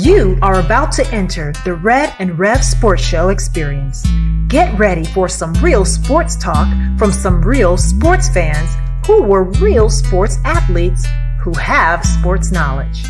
You are about to enter the Red and Rev Sports Show experience. Get ready for some real sports talk from some real sports fans who were real sports athletes who have sports knowledge.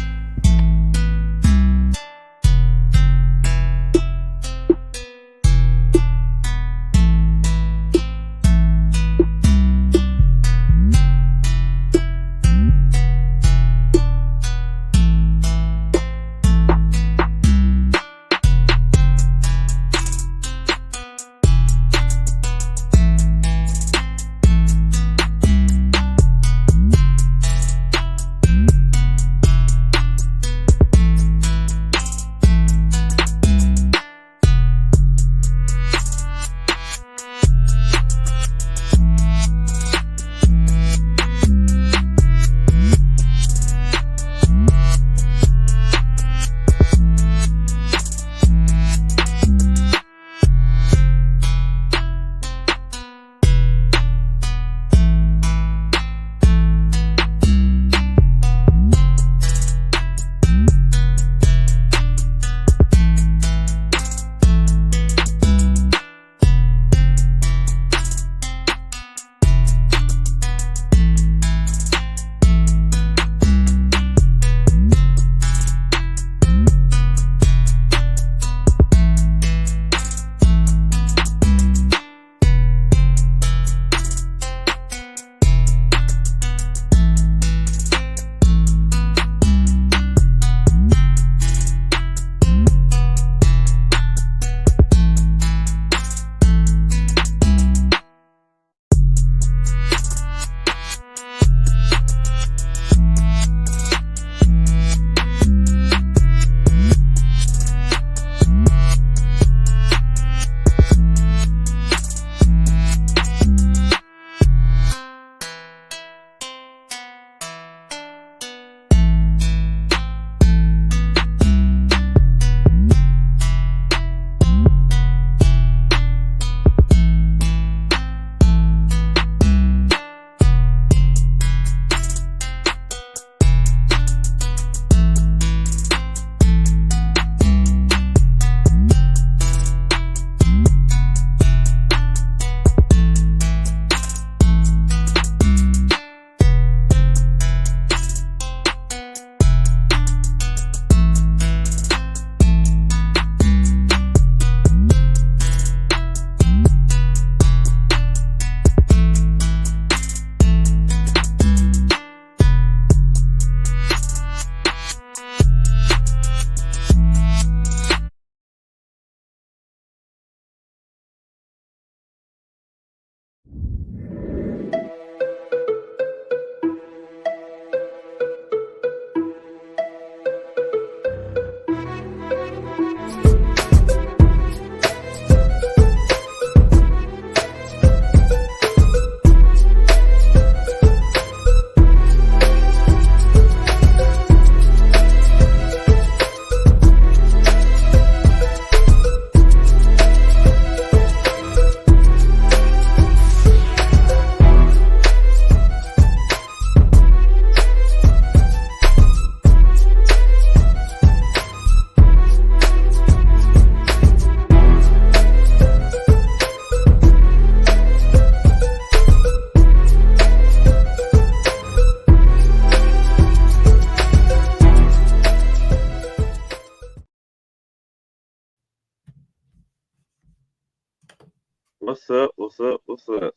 What's up? What's up? What's up?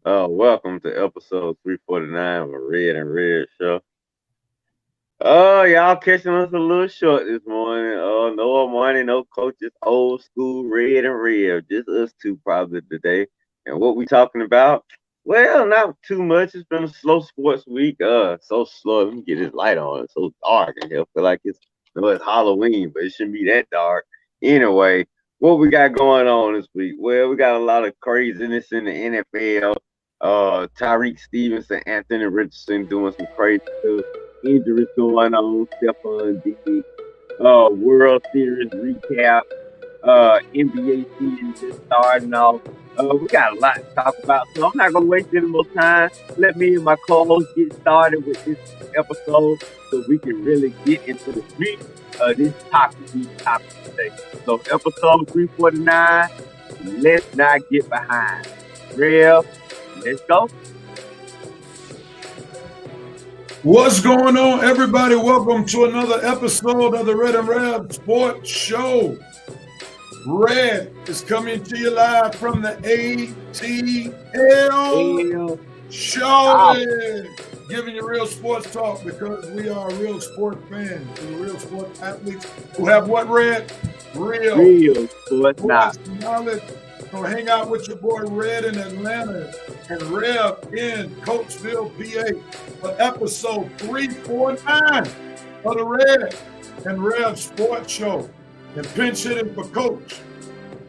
Welcome to episode 349 of a Red and Red show. Y'all catching us a little short this morning. No money, no coaches, old school Red and Red. Just us two probably today. And what we talking about? Well, not too much. It's been a slow sports week. So slow. Let me get this light on. It's so dark in here. Feel like it's Halloween, but it shouldn't be that dark. Anyway, what we got going on this week? Well, we got a lot of craziness in the NFL. Tyreek Stevenson, Anthony Richardson doing some crazy stuff. Injuries going on. Stephon Diggs. World Series recap. NBA season just starting off. We got a lot to talk about, so I'm not gonna waste any more time. Let me and my co-host get started with this episode, so we can really get into the meat of this topic today. So, episode 349. Let's not get behind. Real, let's go. What's going on, everybody? Welcome to another episode of the Red and Rev Sports Show. Red is coming to you live from the ATL Show. Giving you real sports talk because we are real sports fans. We're real sports athletes who have what, Red? Real sports knowledge. So hang out with your boy Red in Atlanta and Rev in Coatesville, PA for episode 349 of the Red and Rev Sports Show. And pinch hitting for Coach,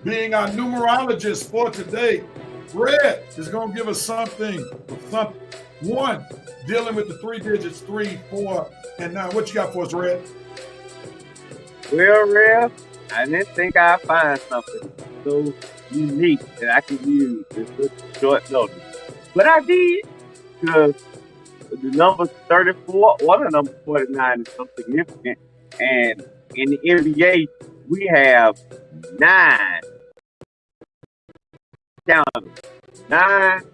being our numerologist for today. Red is going to give us something. One, dealing with the three digits, 3, 4, and 9. What you got for us, Red? Well, Red, I didn't think I'd find something so unique that I could use in such short notice. But I did, because the number 34 or the number 49 is so significant. And in the NBA, we have 9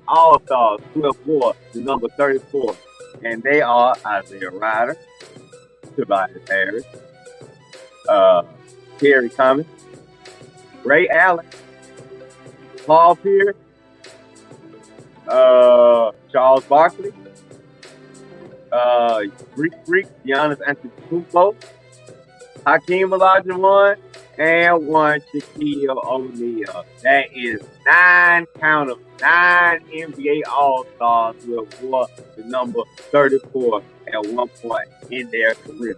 All-Stars who have wore the number 34. And they are Isaiah Ryder, Tobias Harris, Terry Cummings, Ray Allen, Paul Pierce, Charles Barkley, Greek Giannis Antetokounmpo, Hakeem Olajuwon, and one Shaquille O'Neal. That is 9 NBA All-Stars who have wore the number 34 at one point in their career.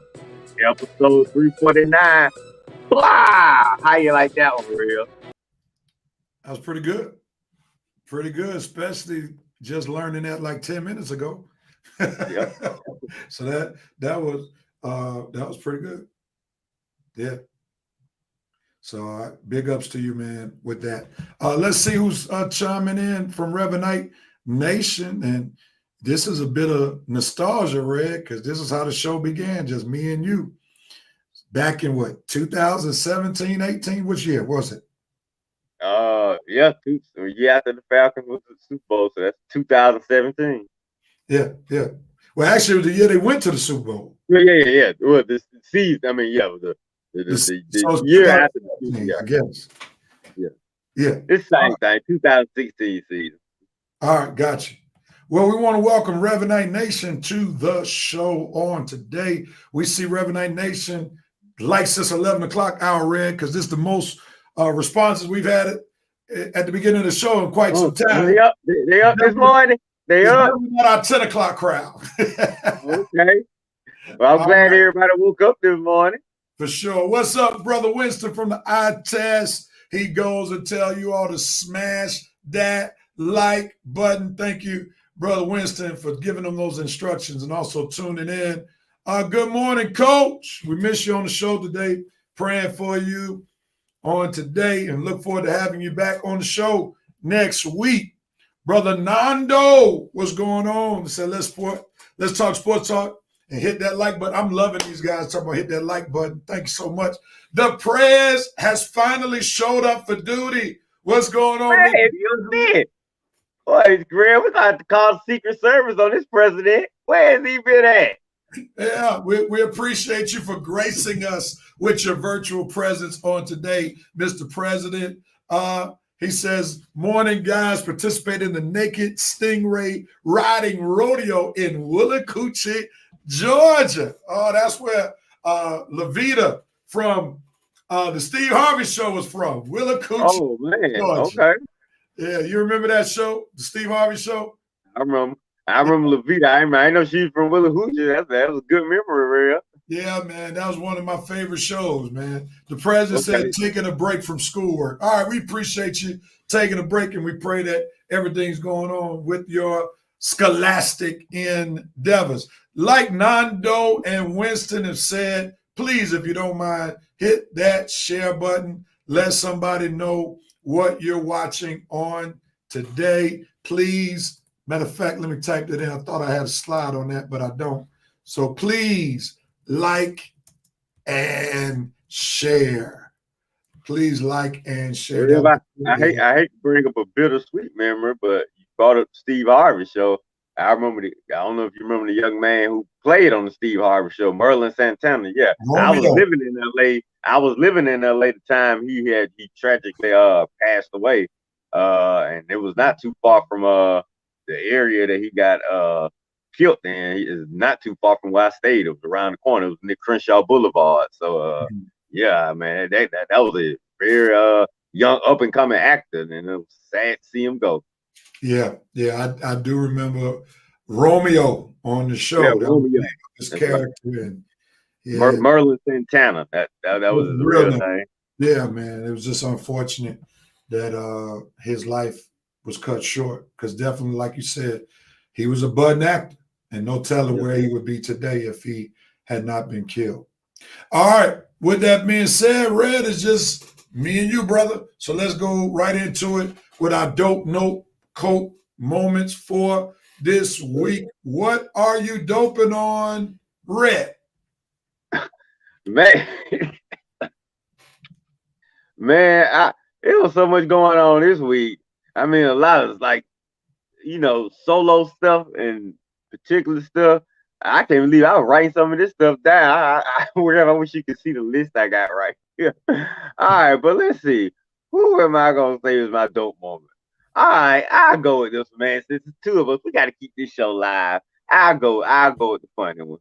Episode 349. Blah! How you like that one, Real? That was pretty good. Pretty good, especially just learning that like 10 minutes ago. Yep. So that was pretty good. Yeah. So big ups to you, man, with that. Let's see who's chiming in from Revanite Nation. And this is a bit of nostalgia, Red, because this is how the show began, just me and you. Back in what, 2017, 18? Which year was it? Yeah, year after the Falcons was the Super Bowl, so that's 2017. Yeah. Well, actually, it was the year they went to the Super Bowl. Yeah. Well, the season, I mean, yeah, the year after the season, I guess. Yeah. It's the same thing, 2016 season. All right, gotcha. Well, we want to welcome Revanite Nation to the show on today. We see Revanite Nation likes this 11 o'clock hour, Red, because this is the most responses we've had at the beginning of the show in quite some time. They up this morning. They up. Not our 10 o'clock crowd. Okay. Well, I'm glad everybody woke up this morning. For sure. What's up, Brother Winston from the eye test? He goes and tell you all to smash that like button. Thank you, Brother Winston, for giving them those instructions and also tuning in. Good morning, Coach. We miss you on the show today. Praying for you on today and look forward to having you back on the show next week. Brother Nando, what's going on? He said, let's talk sports talk and hit that like button. I'm loving these guys talking about hit that like button. Thank you so much. The Prez has finally showed up for duty. What's going on? Hey, you been? Boy, Graham, we're going to have to call the Secret Service on this president. Where has he been at? Yeah, we appreciate you for gracing us with your virtual presence on today, Mr. President. He says, morning, guys, participate in the Naked Stingray Riding Rodeo in Willacoochee, Georgia. Oh, that's where Levita from the Steve Harvey Show was from, Willacoochee. Oh, man, Georgia. Okay. Yeah, you remember that show, the Steve Harvey Show? I remember Levita. I know she's from Willacoochee. That was a good memory, real. Yeah, man, that was one of my favorite shows, man. The president said taking a break from schoolwork. All right, we appreciate you taking a break, and we pray that everything's going on with your scholastic endeavors. Like Nando and Winston have said, please, if you don't mind, hit that share button. Let somebody know what you're watching on today. Please, matter of fact, let me type that in. I thought I had a slide on that, but I don't. So please like and share. Please like and share. Yeah, I hate to bring up a bittersweet memory, but you brought up the Steve Harvey show. I don't know if you remember the young man who played on the Steve Harvey show, Merlin Santana. Yeah, I was living in LA. I was living in LA at the time he tragically passed away. And it was not too far from the area that he got killed in. It is not too far from where I stayed. It was around the corner. It was near Crenshaw Boulevard. So yeah, man, that was a very young up and coming actor, and it was sad to see him go. Yeah, I do remember Romeo on the show. Yeah, Romeo, his character, right. And Merlin Santana. That was his real name. Yeah, man, it was just unfortunate that his life was cut short, because definitely, like you said, he was a budding actor, and no telling where he would be today if he had not been killed. All right, with that being said, Red, is just me and you, brother. So let's go right into it with our dope note coat moments for this week. What are you doping on, Red? Man, it was so much going on this week. I mean, a lot of solo stuff and particular stuff. I can't believe I was writing some of this stuff down. I wish you could see the list I got right here. All right, but let's see. Who am I going to say is my dope moment? All right, I'll go with this one, man. Since it's two of us, we got to keep this show live. I'll go with the funny one.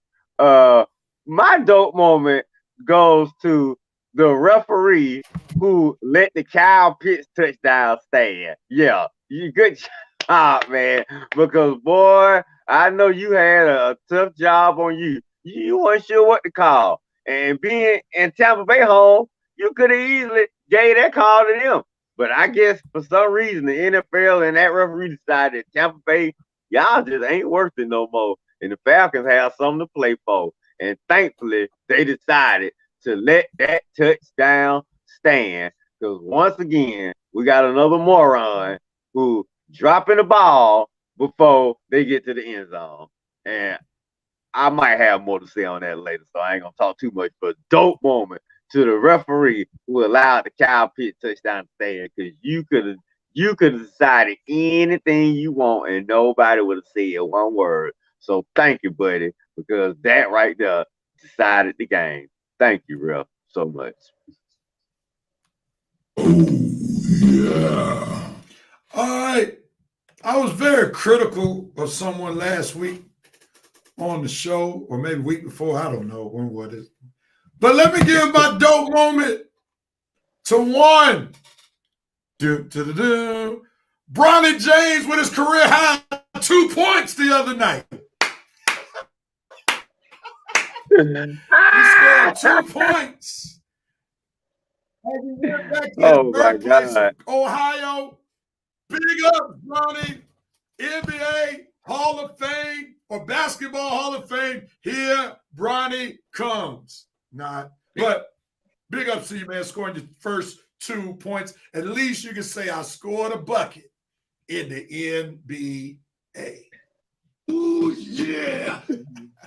My dope moment goes to the referee who let the Kyle Pitts touchdown stand. Yeah, you good job, man. Because, boy, I know you had a tough job on you. You weren't sure what to call. And being in Tampa Bay home, you could have easily gave that call to them. But I guess for some reason, the NFL and that referee decided Tampa Bay, y'all just ain't worth it no more. And the Falcons have something to play for. And thankfully, they decided to let that touchdown stand. Because once again, we got another moron who dropping the ball before they get to the end zone. And I might have more to say on that later, so I ain't going to talk too much. But dope moment to the referee who allowed the Kyle Pitts touchdown to stand, because you could have decided anything you want and nobody would have said one word. So thank you, buddy, because that right there decided the game. Thank you, Ref, so much. Oh, yeah. All right. I was very critical of someone last week on the show, or maybe week before. I don't know when was it. But let me give my dope moment to one. Bronny James with his career high 2 points the other night. He scored 2 points. As he went back to his birthplace of Ohio. Big up, Bronny. NBA Hall of Fame or Basketball Hall of Fame. Here, Bronny comes. Not, but big up to you, man, scoring your first 2 points. At least you can say I scored a bucket in the NBA. Ooh, yeah.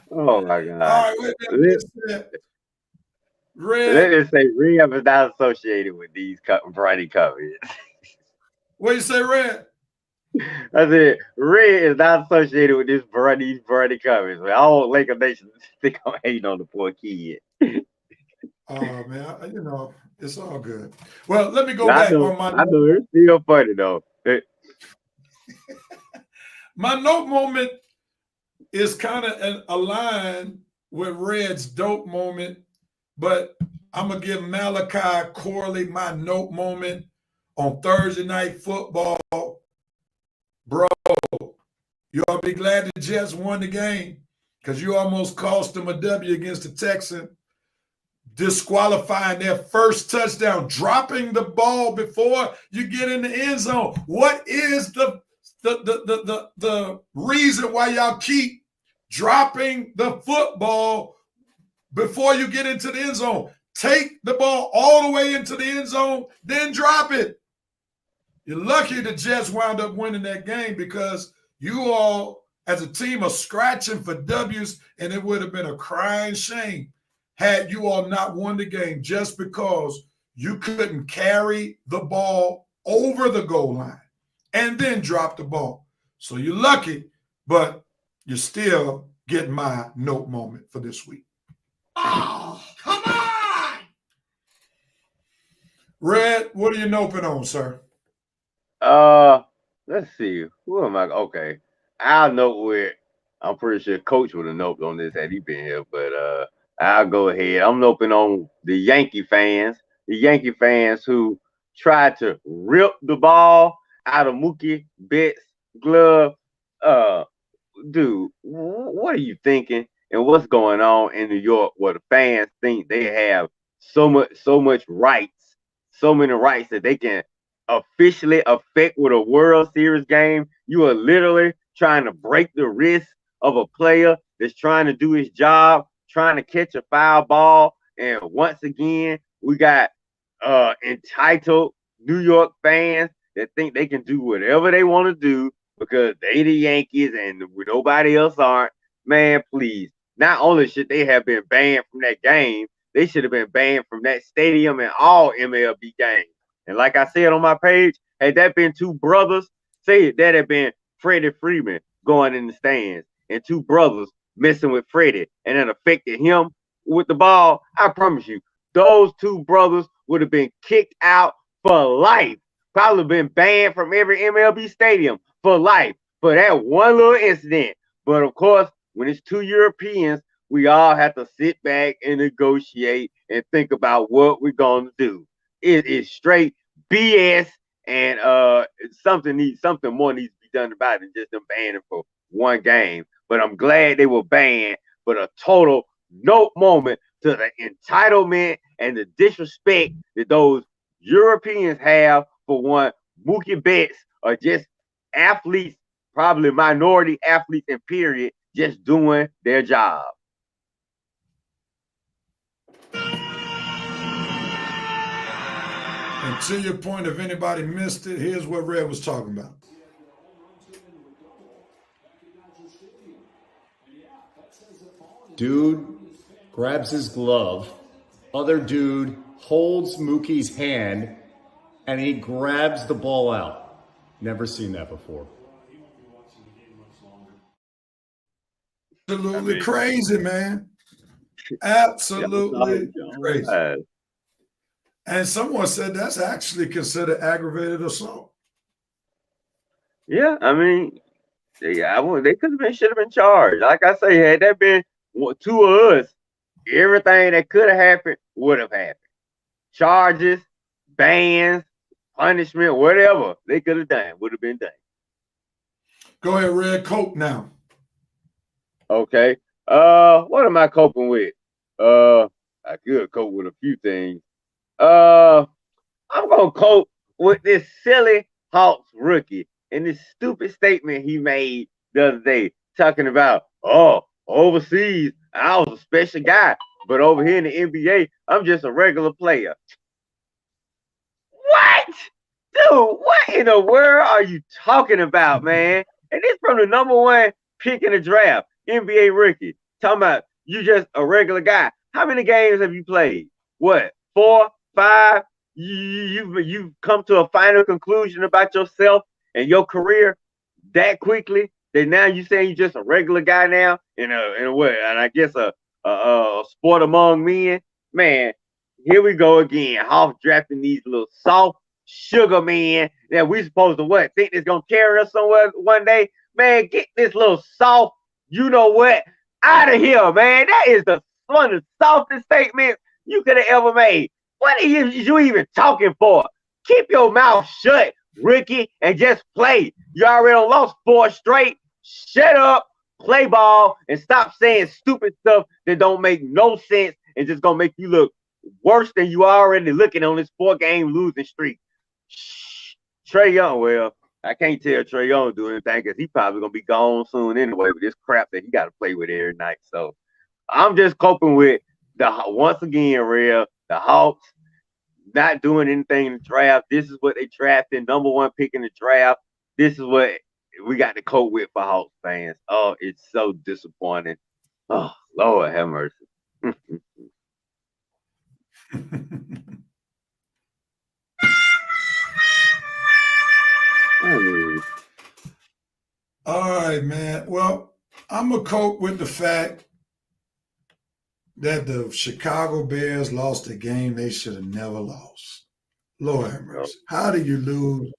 Oh, my God. All right, Let me say, Red is not associated with these Bronny covers. What you say, Red? I said, Red is not associated with this Bronny covers. I don't Laker Nation think I'm hating on the poor kid. Oh, man, it's all good. Well, let me go back on my. I know it's still funny though. My note moment is kind of aligned with Red's dope moment, but I'm gonna give Malachi Corley my note moment on Thursday Night Football. Bro, you ought to be glad the Jets won the game, because you almost cost them a W against the Texans, disqualifying their first touchdown, dropping the ball before you get in the end zone. What is the reason why y'all keep dropping the football before you get into the end zone? Take the ball all the way into the end zone, then drop it. You're lucky the Jets wound up winning that game because you all, as a team, are scratching for W's, and it would have been a crying shame had you all not won the game just because you couldn't carry the ball over the goal line and then drop the ball. So you're lucky, but you're still getting my note moment for this week. Oh, come on! Red, what are you noping on, sir? Let's see. Who am I? Okay. I'll note where I'm pretty sure Coach would have noped on this had he been here, but I'll go ahead. I'm noping on the Yankee fans who tried to rip the ball out of Mookie Betts' glove. Dude, what are you thinking? And what's going on in New York where the fans think they have so many rights that they can officially affect with a World Series game? You are literally trying to break the wrist of a player that's trying to do his job, trying to catch a foul ball. And once again, we got entitled New York fans that think they can do whatever they want to do because they the Yankees and nobody else aren't. Man, please. Not only should they have been banned from that game, they should have been banned from that stadium and all MLB games. And like I said on my page, had that been two brothers, say it, that had been Freddie Freeman going in the stands and two brothers messing with Freddie and it affected him with the ball, I promise you, those two brothers would have been kicked out for life. Probably been banned from every MLB stadium for life for that one little incident. But of course, when it's two Europeans, we all have to sit back and negotiate and think about what we're going to do. It is straight BS, and something more needs to be done about it than just them banning for one game. But I'm glad they were banned. But a total note moment to the entitlement and the disrespect that those Europeans have for one. Mookie Betts are just athletes, probably minority athletes in period, just doing their job. And to your point, if anybody missed it, here's what Red was talking about. Dude grabs his glove. Other dude holds Mookie's hand, and he grabs the ball out. Never seen that before. Absolutely crazy, man. Absolutely crazy. And someone said that's actually considered aggravated assault. Yeah, I mean, they should have been charged. Like I say, had that been two of us, everything that could have happened would have happened. Charges, bans, punishment, whatever they could have done would have been done. Go ahead, Red. Cope now. Okay. What am I coping with? I could cope with a few things. I'm gonna cope with this silly Hawks rookie and this stupid statement he made the other day, talking about, overseas, I was a special guy, but over here in the NBA, I'm just a regular player. What? Dude, what in the world are you talking about, man? And this from the number one pick in the draft, NBA rookie, talking about you just a regular guy. How many games have you played? What, 4, 5? You've come to a final conclusion about yourself and your career that quickly that now you saying you're just a regular guy now in a way, and I guess a sport among men. Man, here we go again. Hawks drafting these little soft sugar men that we supposed to think it's gonna carry us somewhere one day. Man, get this little soft, you know what, out of here, man. That is one of the softest statements you could have ever made. What are you even talking for? Keep your mouth shut, rookie, and just play. You already lost 4 straight. Shut up, play ball, and stop saying stupid stuff that don't make no sense and just gonna make you look worse than you already looking on this 4-game losing streak. Trae Young, well, I can't tell Trae Young to do anything because he's probably gonna be gone soon anyway with this crap that he got to play with every night. So I'm just coping with once again, Real, the Hawks. not doing anything in the draft. This is what they drafted, number one pick in the draft. This is what we got to cope with for Hawks fans. Oh, it's so disappointing. Oh, Lord have mercy. All right, man. Well, I'm going to cope with the fact that the Chicago Bears lost a game they should have never lost. Lord have mercy. How do you lose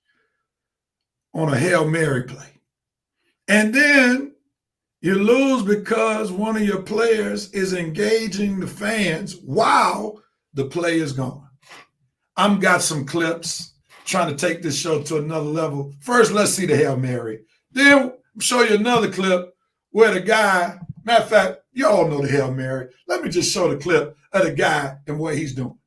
on a Hail Mary play? And then you lose because one of your players is engaging the fans while the play is going. I've got some clips trying to take this show to another level. First, let's see the Hail Mary. Then I'll show you another clip where the guy, matter of fact, you all know the Hail Mary. Let me just show the clip of the guy and what he's doing.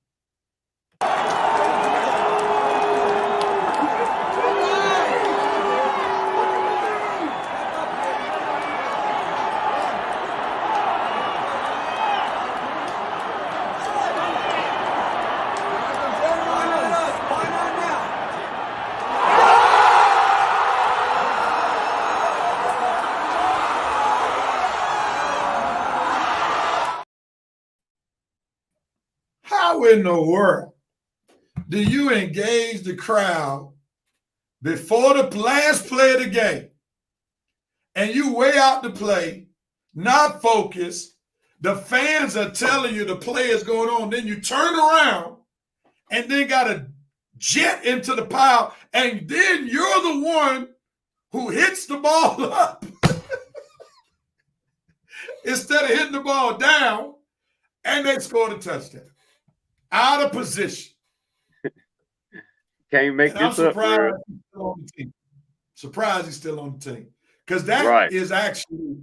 How in the world do you engage the crowd before the last play of the game and you way out the play, not focused, the fans are telling you the play is going on, then you turn around and then got to jet into the pile, and then you're the one who hits the ball up instead of hitting the ball down, and they scored a touchdown. Out of position. Can't make and this I'm up. Surprised he's still on the team. Surprised he's still on the team. Because that is actually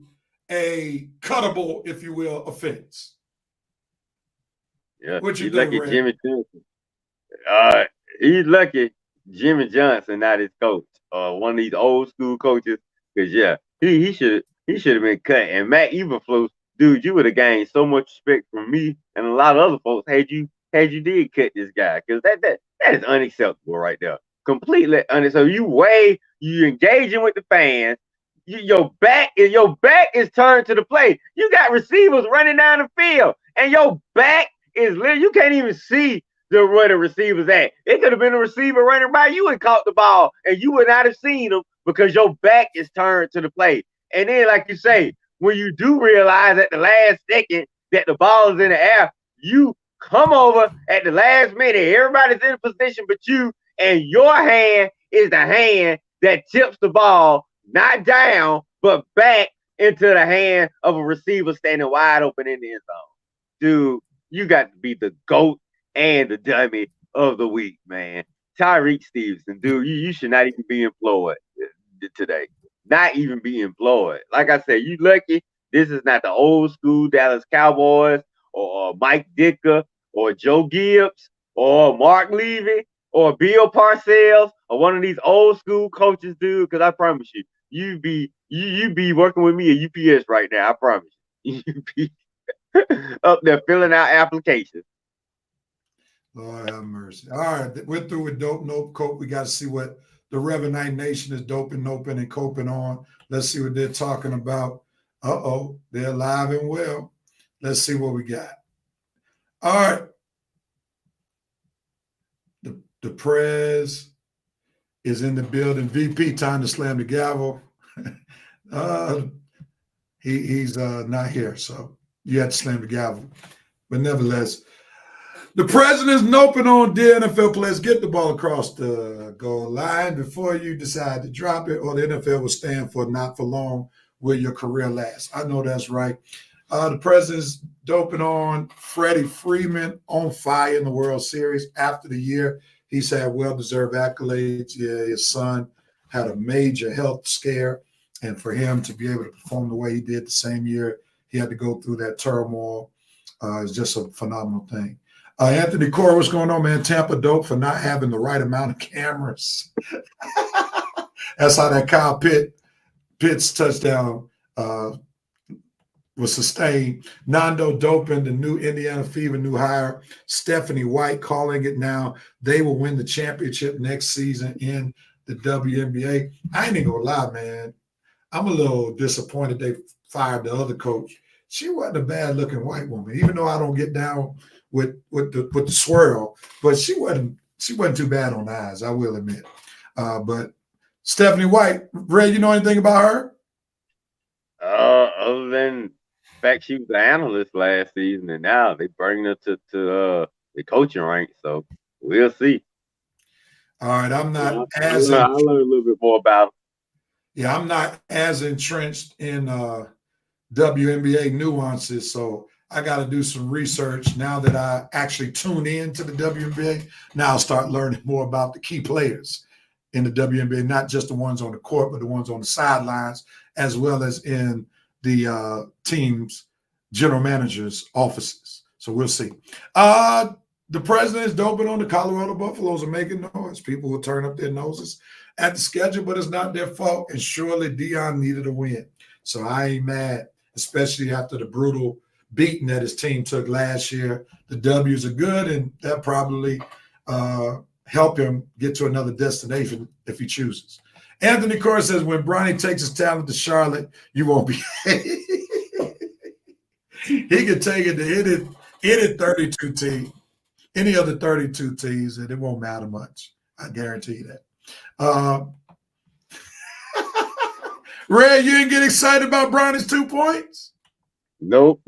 a cuttable, if you will, offense. Yeah. What you he's doing, lucky Red? Jimmy Johnson. He's lucky Jimmy Johnson, not his coach. One of these old school coaches. Because he should have been cut. And Matt Eberflus, dude, you would have gained so much respect from me and a lot of other folks had you did cut this guy, because that is unacceptable right there. Completely unacceptable. You engaging with the fans. Your back is turned to the play. You got receivers running down the field, and your back is lit. You can't even see where the receivers at. It could have been a receiver running by you and caught the ball, and you would not have seen him because your back is turned to the play. And then, like you say, when you do realize at the last second that the ball is in the air, you come over at the last minute. Everybody's in position but you, and your hand is the hand that tips the ball, not down, but back into the hand of a receiver standing wide open in the end zone. Dude, you got to be the GOAT and the dummy of the week, man. Tyreek Stevenson, dude, you should not even be employed today. Not even be employed. Like I said, you lucky this is not the old school Dallas Cowboys or Mike Ditka or Joe Gibbs or Mark Levy or Bill Parcells or one of these old school coaches, dude. Because I promise you, you be working with me at UPS right now. I promise you, you be up there filling out applications. Lord have mercy. All right, we're through with Dope Nope Cope. We got to see what the Revenite Nation is doping, noping, and coping on. Let's see what they're talking about. They're alive and well. Let's see what we got. All right. The Prez is in the building. VP, time to slam the gavel. He's not here, so you had to slam the gavel. But nevertheless, the president's noping on dear NFL players. Get the ball across the goal line before you decide to drop it, or the NFL will stand for not for long will your career last. I know that's right. The president's doping on Freddie Freeman, on fire in the World Series after the year. He's had well-deserved accolades. Yeah, his son had a major health scare, and for him to be able to perform the way he did the same year, he had to go through that turmoil. It's just a phenomenal thing. Anthony Core, what's going on, man? Tampa dope for not having the right amount of cameras. That's how that Kyle Pitts touchdown was sustained. Nando Dopin, the new Indiana Fever new hire, Stephanie White calling it now. They will win the championship next season in the WNBA. I ain't even gonna lie, man. I'm a little disappointed they fired the other coach. She wasn't a bad looking white woman, even though I don't get down with the swirl, but she wasn't too bad on the eyes, I will admit. But Stephanie White, Ray, you know anything about her? Other than the fact she was an analyst last season, and now they bring her to the coaching rank, so we'll see. All right, I'm not I learned a little bit more about her. Yeah, I'm not as entrenched in WNBA nuances, so I got to do some research now that I actually tune in to the WNBA. Now I'll start learning more about the key players in the WNBA, not just the ones on the court, but the ones on the sidelines, as well as in the team's general managers' offices. So we'll see. The president is doping on the Colorado Buffaloes are making noise. People will turn up their noses at the schedule, but it's not their fault. And surely Dion needed a win. So I ain't mad, especially after the brutal beating that his team took last year. The W's are good, and that probably help him get to another destination if he chooses. Anthony Corr says, when Bronny takes his talent to Charlotte, you won't be. He can take it to any 32 team, any other 32 teams, and it won't matter much. I guarantee you that. Ray, you didn't get excited about Bronny's 2 points? Nope.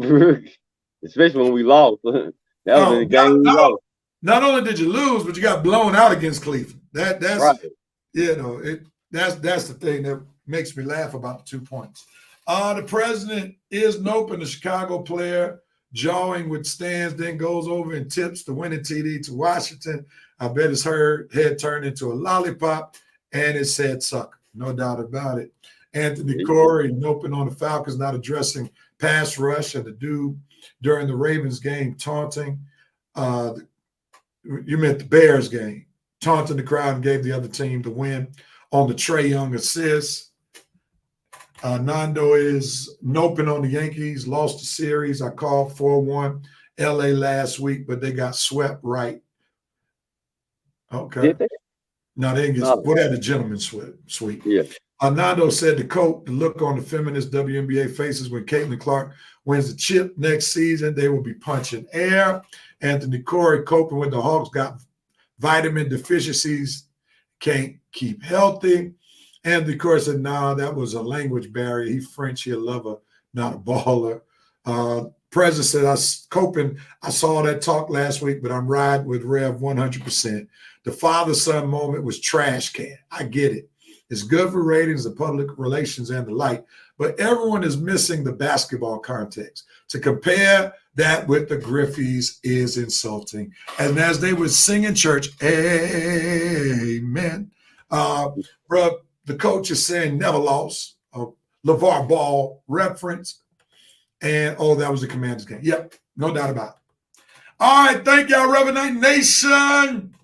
Especially when we lost. That was in the game we lost. Not only did you lose, but you got blown out against Cleveland. That's right. That's the thing that makes me laugh about the 2 points. The president is Nopin, the Chicago player, jawing with stands, then goes over and tips the winning TD to Washington. I bet his head turned into a lollipop, and it said sucker. No doubt about it. Anthony Corey, Nopin on the Falcons, not addressing pass rush and the dude during the Ravens game, taunting. You meant the Bears game, taunting the crowd and gave the other team the win on the Trae Young assist. Nando is Nopin on the Yankees, lost the series. I called 4-1 LA last week, but they got swept right. Okay. Did they? No, they didn't get what had the gentleman sweep. Yeah. Nando said the look on the feminist WNBA faces when Caitlin Clark wins the chip next season, they will be punching air. Anthony Corey coping with the Hawks got vitamin deficiencies, can't keep healthy. Anthony Corey said, nah, that was a language barrier. He French, he a lover, not a baller. President said, I saw that talk last week, but I'm riding with Rev 100%. The father-son moment was trash can. I get it. It's good for ratings, the public relations, and the like, but everyone is missing the basketball context. To compare that with the Griffies is insulting. And as they would sing in church, amen. Bro, the coach is saying never lost, a LeVar Ball reference, and that was the Commanders game. Yep, no doubt about it. All right, thank y'all, Revenant Nation,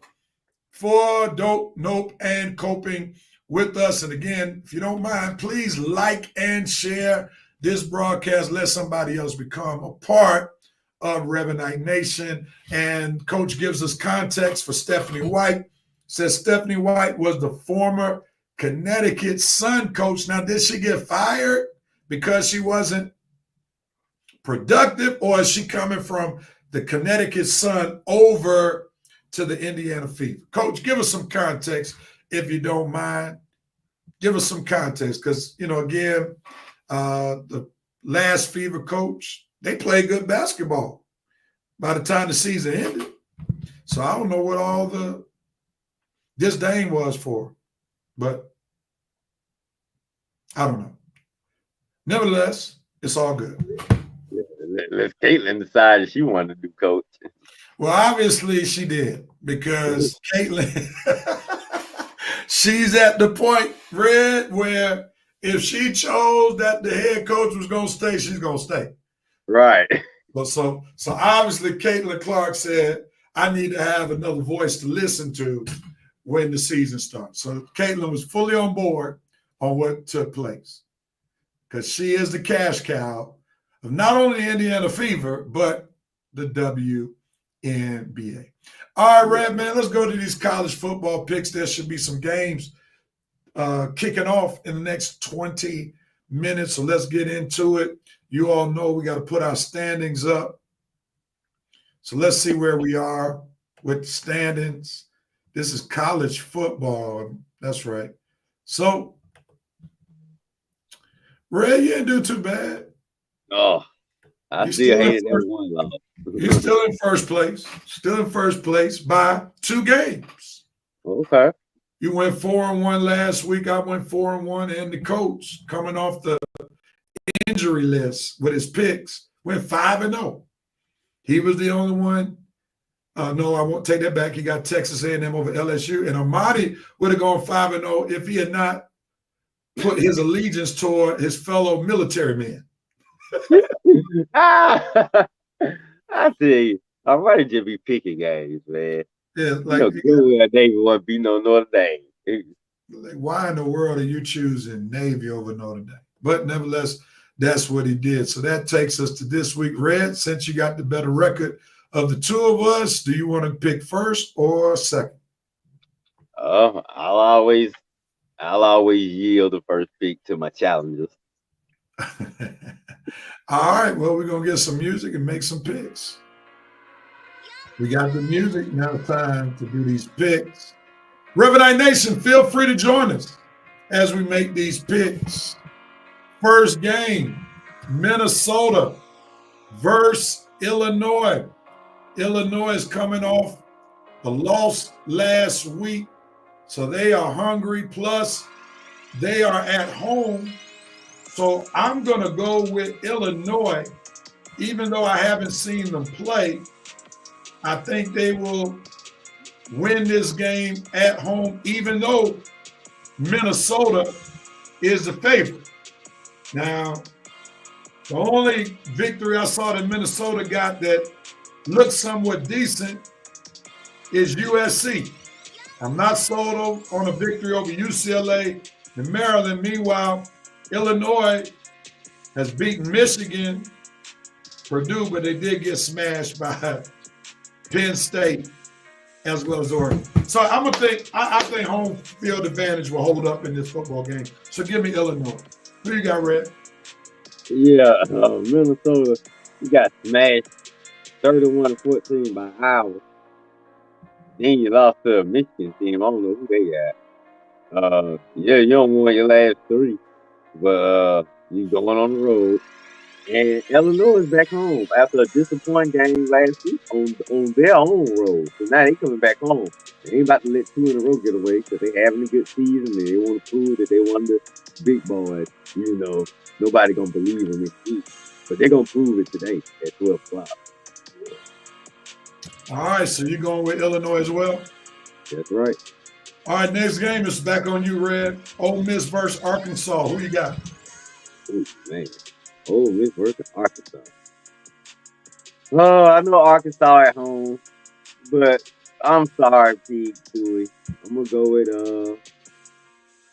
for dope, nope, and coping with us. And again, if you don't mind, please like and share this broadcast. Let somebody else become a part of Revenant Nation. And Coach gives us context for Stephanie White. Says Stephanie White was the former Connecticut Sun coach. Now, did she get fired because she wasn't productive, or is she coming from the Connecticut Sun over to the Indiana Fever? Coach, give us some context if you don't mind. Give us some context because, again, the last Fever coach, they played good basketball by the time the season ended. So I don't know what all the disdain was for, but I don't know. Nevertheless, it's all good. Let Caitlin decide she wanted to do coach. Well, obviously she did, because Caitlin, she's at the point, Red, where if she chose that the head coach was going to stay, she's going to stay. Right. But so obviously Caitlin Clark said, I need to have another voice to listen to when the season starts. So Caitlin was fully on board on what took place, because she is the cash cow of not only the Indiana Fever, but the WNBA. All right, Red, man, let's go to these college football picks. There should be some games kicking off in the next 20 minutes, so let's get into it. You all know we got to put our standings up. So let's see where we are with standings. This is college football. That's right. So, Red, you didn't do too bad. Oh, I still hated that one loss. You're still in first place. Still in first place by 2 games. Okay. You went 4-1 last week. I went 4-1, and the coach, coming off the injury list with his picks, went 5-0. He was the only one. No, I won't take that back. He got Texas A&M over LSU, and Amadi would have gone 5-0 if he had not put his allegiance toward his fellow military men. I tell you, Amadi just be picking games, man. Yeah, like Navy want to be no Notre Dame. Like, why in the world are you choosing Navy over Notre Dame? But nevertheless, that's what he did. So that takes us to this week. Red, since you got the better record of the two of us, do you want to pick first or second? I'll always yield the first pick to my challengers. All right, well, we're going to get some music and make some picks. We got the music. Now it's time to do these picks. Revenite Nation, feel free to join us as we make these picks. First game, Minnesota versus Illinois. Illinois is coming off a loss last week, so they are hungry. Plus, they are at home. So I'm going to go with Illinois, even though I haven't seen them play. I think they will win this game at home, even though Minnesota is the favorite. Now, the only victory I saw that Minnesota got that looked somewhat decent is USC. I'm not sold on a victory over UCLA and Maryland. Meanwhile, Illinois has beaten Michigan, Purdue, but they did get smashed by Penn State as well as Oregon. So I'm gonna think I think home field advantage will hold up in this football game. So give me Illinois. Who you got, Red? Yeah, Minnesota, you got smashed 31-14 by Iowa. Then you lost to a Michigan team. I don't know who they got. Yeah, you don't won your last 3, but you going on the road. And Illinois is back home after a disappointing game last week on their own road. So now they coming back home. They ain't about to let 2 in a row get away because they having a good season and they want to prove that they one of the big boys. You know, nobody going to believe them this week. But they're going to prove it today at 12 o'clock. All right, so you're going with Illinois as well? That's right. All right, next game is back on you, Red. Ole Miss versus Arkansas. Who you got? Ooh, man. Ole Miss versus Arkansas. Oh, I know Arkansas at home, but I'm sorry, Pete Dewey. I'm gonna go with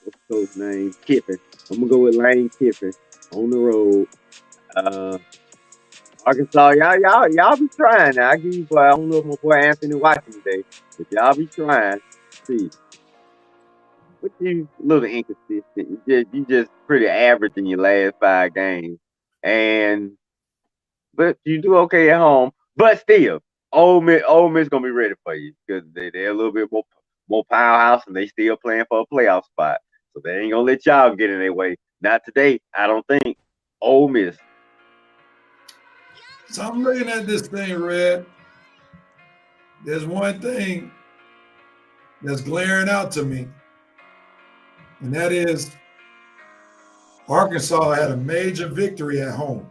what's the coach's name? Kiffin. I'm gonna go with Lane Kiffin on the road. Arkansas, y'all be trying now. I give you, I don't know if my boy Anthony watching today, but y'all be trying. See, but you a little inconsistent. You just pretty average in your last 5 games. But you do okay at home. But still, Ole Miss gonna be ready for you because they're a little bit more powerhouse and they still playing for a playoff spot. So they ain't gonna let y'all get in their way. Not today, I don't think. Ole Miss. So I'm looking at this thing, Red. There's one thing that's glaring out to me, and that is Arkansas had a major victory at home,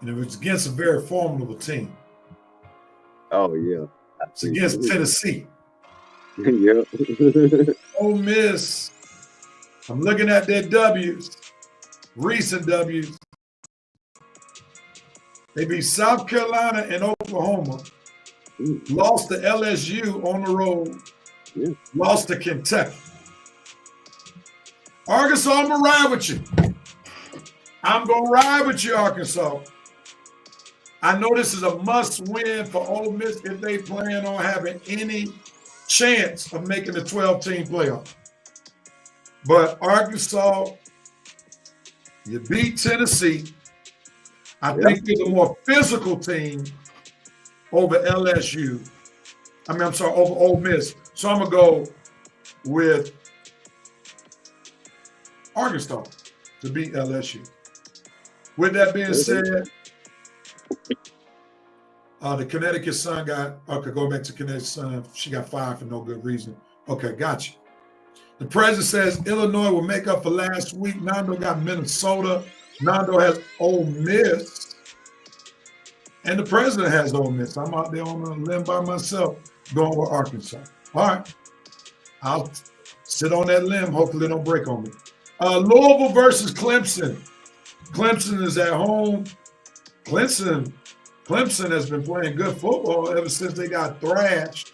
and it was against a very formidable team. Oh, yeah. It's against Tennessee. Yeah. Ole Miss, I'm looking at their W's, recent W's. They beat South Carolina and Oklahoma, lost to LSU on the road, lost to Kentucky. Arkansas, I'm going to ride with you. I'm going to ride with you, Arkansas. I know this is a must-win for Ole Miss if they plan on having any chance of making the 12-team playoff. But Arkansas, you beat Tennessee. I think you're the more physical team over LSU. I'm sorry, over Ole Miss. So I'm going to go with Arkansas to beat LSU. With that being said, the Connecticut Sun go back to Connecticut Sun. She got fired for no good reason. Okay, gotcha. The president says Illinois will make up for last week. Nando got Minnesota. Nando has Ole Miss. And the president has Ole Miss. I'm out there on a limb by myself going with Arkansas. All right. I'll sit on that limb. Hopefully they don't break on me. Louisville versus Clemson. Clemson is at home. Clemson has been playing good football ever since they got thrashed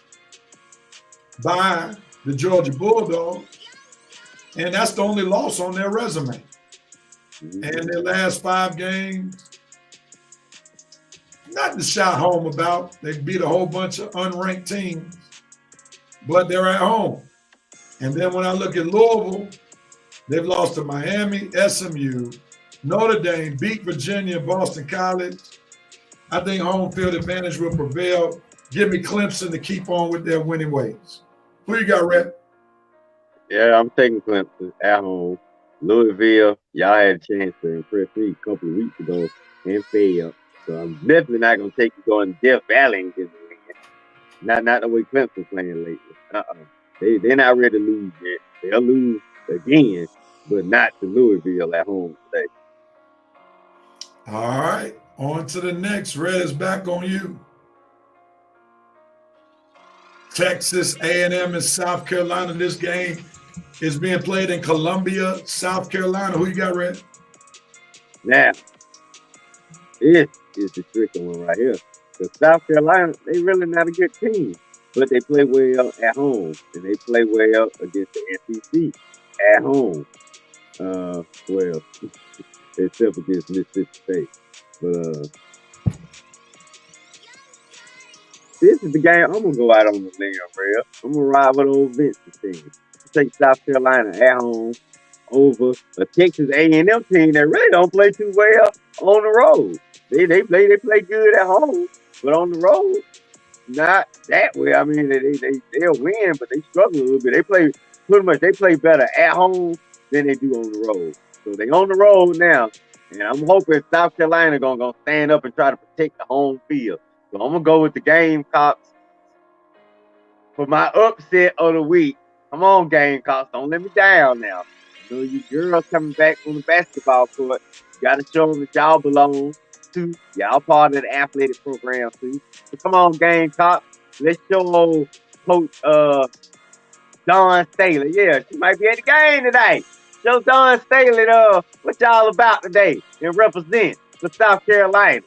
by the Georgia Bulldogs. And that's the only loss on their resume. And their last 5 games, nothing to shout home about. They beat a whole bunch of unranked teams, but they're at home. And then when I look at Louisville, they've lost to Miami, SMU, Notre Dame, beat Virginia, Boston College. I think home field advantage will prevail. Give me Clemson to keep on with their winning ways. Who you got, Red? Yeah, I'm taking Clemson at home. Louisville, y'all had a chance to impress me a couple of weeks ago and failed. So I'm definitely not going to take you going to Death Valley and get the win. Not the way Clemson's playing lately. They're not ready to lose yet. They'll lose again, but not to Louisville at home today. All right, on to the next. Red is back on you. Texas A&M and South Carolina. This game is being played in Columbia, South Carolina. Who you got, Red? Now, this is the tricky one right here. Because South Carolina, they really not a good team, but they play well at home, and they play well against the SEC at home. Well, except against Mississippi State. But this is the game I'm going to go out on the limb, bro. I'm going to ride with old Vincent's team. Take South Carolina at home over a Texas A&M team that really don't play too well on the road. They play good at home, but on the road, not that way. I mean, they'll win, but they struggle a little bit. They play better at home than they do on the road. So they on the road now, and I'm hoping South Carolina gonna stand up and try to protect the home field. So I'm gonna go with the Gamecocks for my upset of the week. Come on, Gamecocks, don't let me down now. You know, you girls coming back from the basketball court, you gotta show them that y'all belong too. Y'all part of the athletic program too. So come on, Gamecocks, let's show old Coach Dawn Staley. Yeah, she might be at the game today. Show Dawn Staley what y'all about today and represent for South Carolina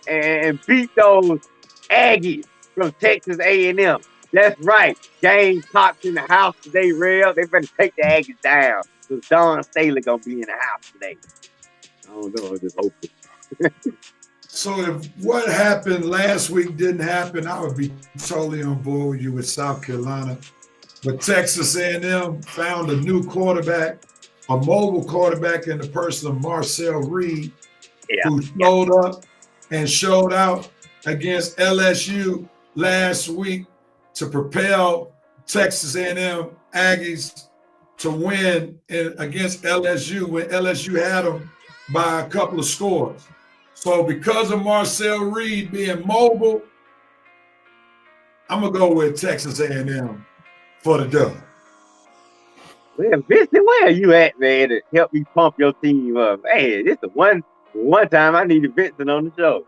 and beat those Aggies from Texas A&M. That's right. Gamecocks in the house today, Real. They better take the Aggies down. So Dawn Staley gonna be in the house today. I don't know. I'm just hoping. So if what happened last week didn't happen, I would be totally on board with you with South Carolina. But Texas A&M found a new quarterback, a mobile quarterback in the person of Marcel Reed, who showed up and showed out against LSU last week to propel Texas A&M Aggies to win against LSU when LSU had them by a couple of scores. So because of Marcel Reed being mobile, I'm going to go with Texas A&M for the dub. Well, Vincent, where are you at, man, to help me pump your team up? Man, this is one time I needed Vincent on the show.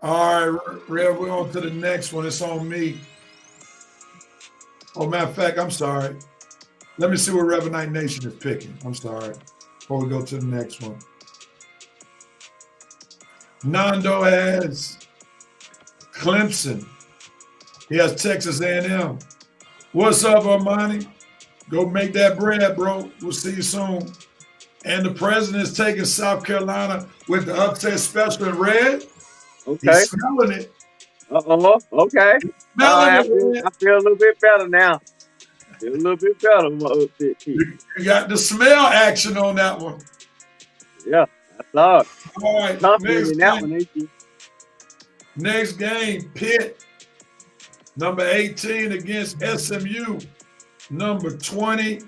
All right, Rev, we're on to the next one. It's on me. Oh, matter of fact, I'm sorry. Let me see what Reverend Knight Nation is picking. I'm sorry. Before we go to the next one. Nando has Clemson. He has Texas A&M. What's up, Armani? Go make that bread, bro. We'll see you soon. And the president is taking South Carolina with the upset special in red. Okay. He's smelling it. Okay. Smelling it. I feel a little bit better now. Feel a little bit better, my upset team. You got the smell action on that one. Yeah, I saw it. All right. Confident in that one, ain't you? Next game, Pitt, number 18 against SMU, number 20.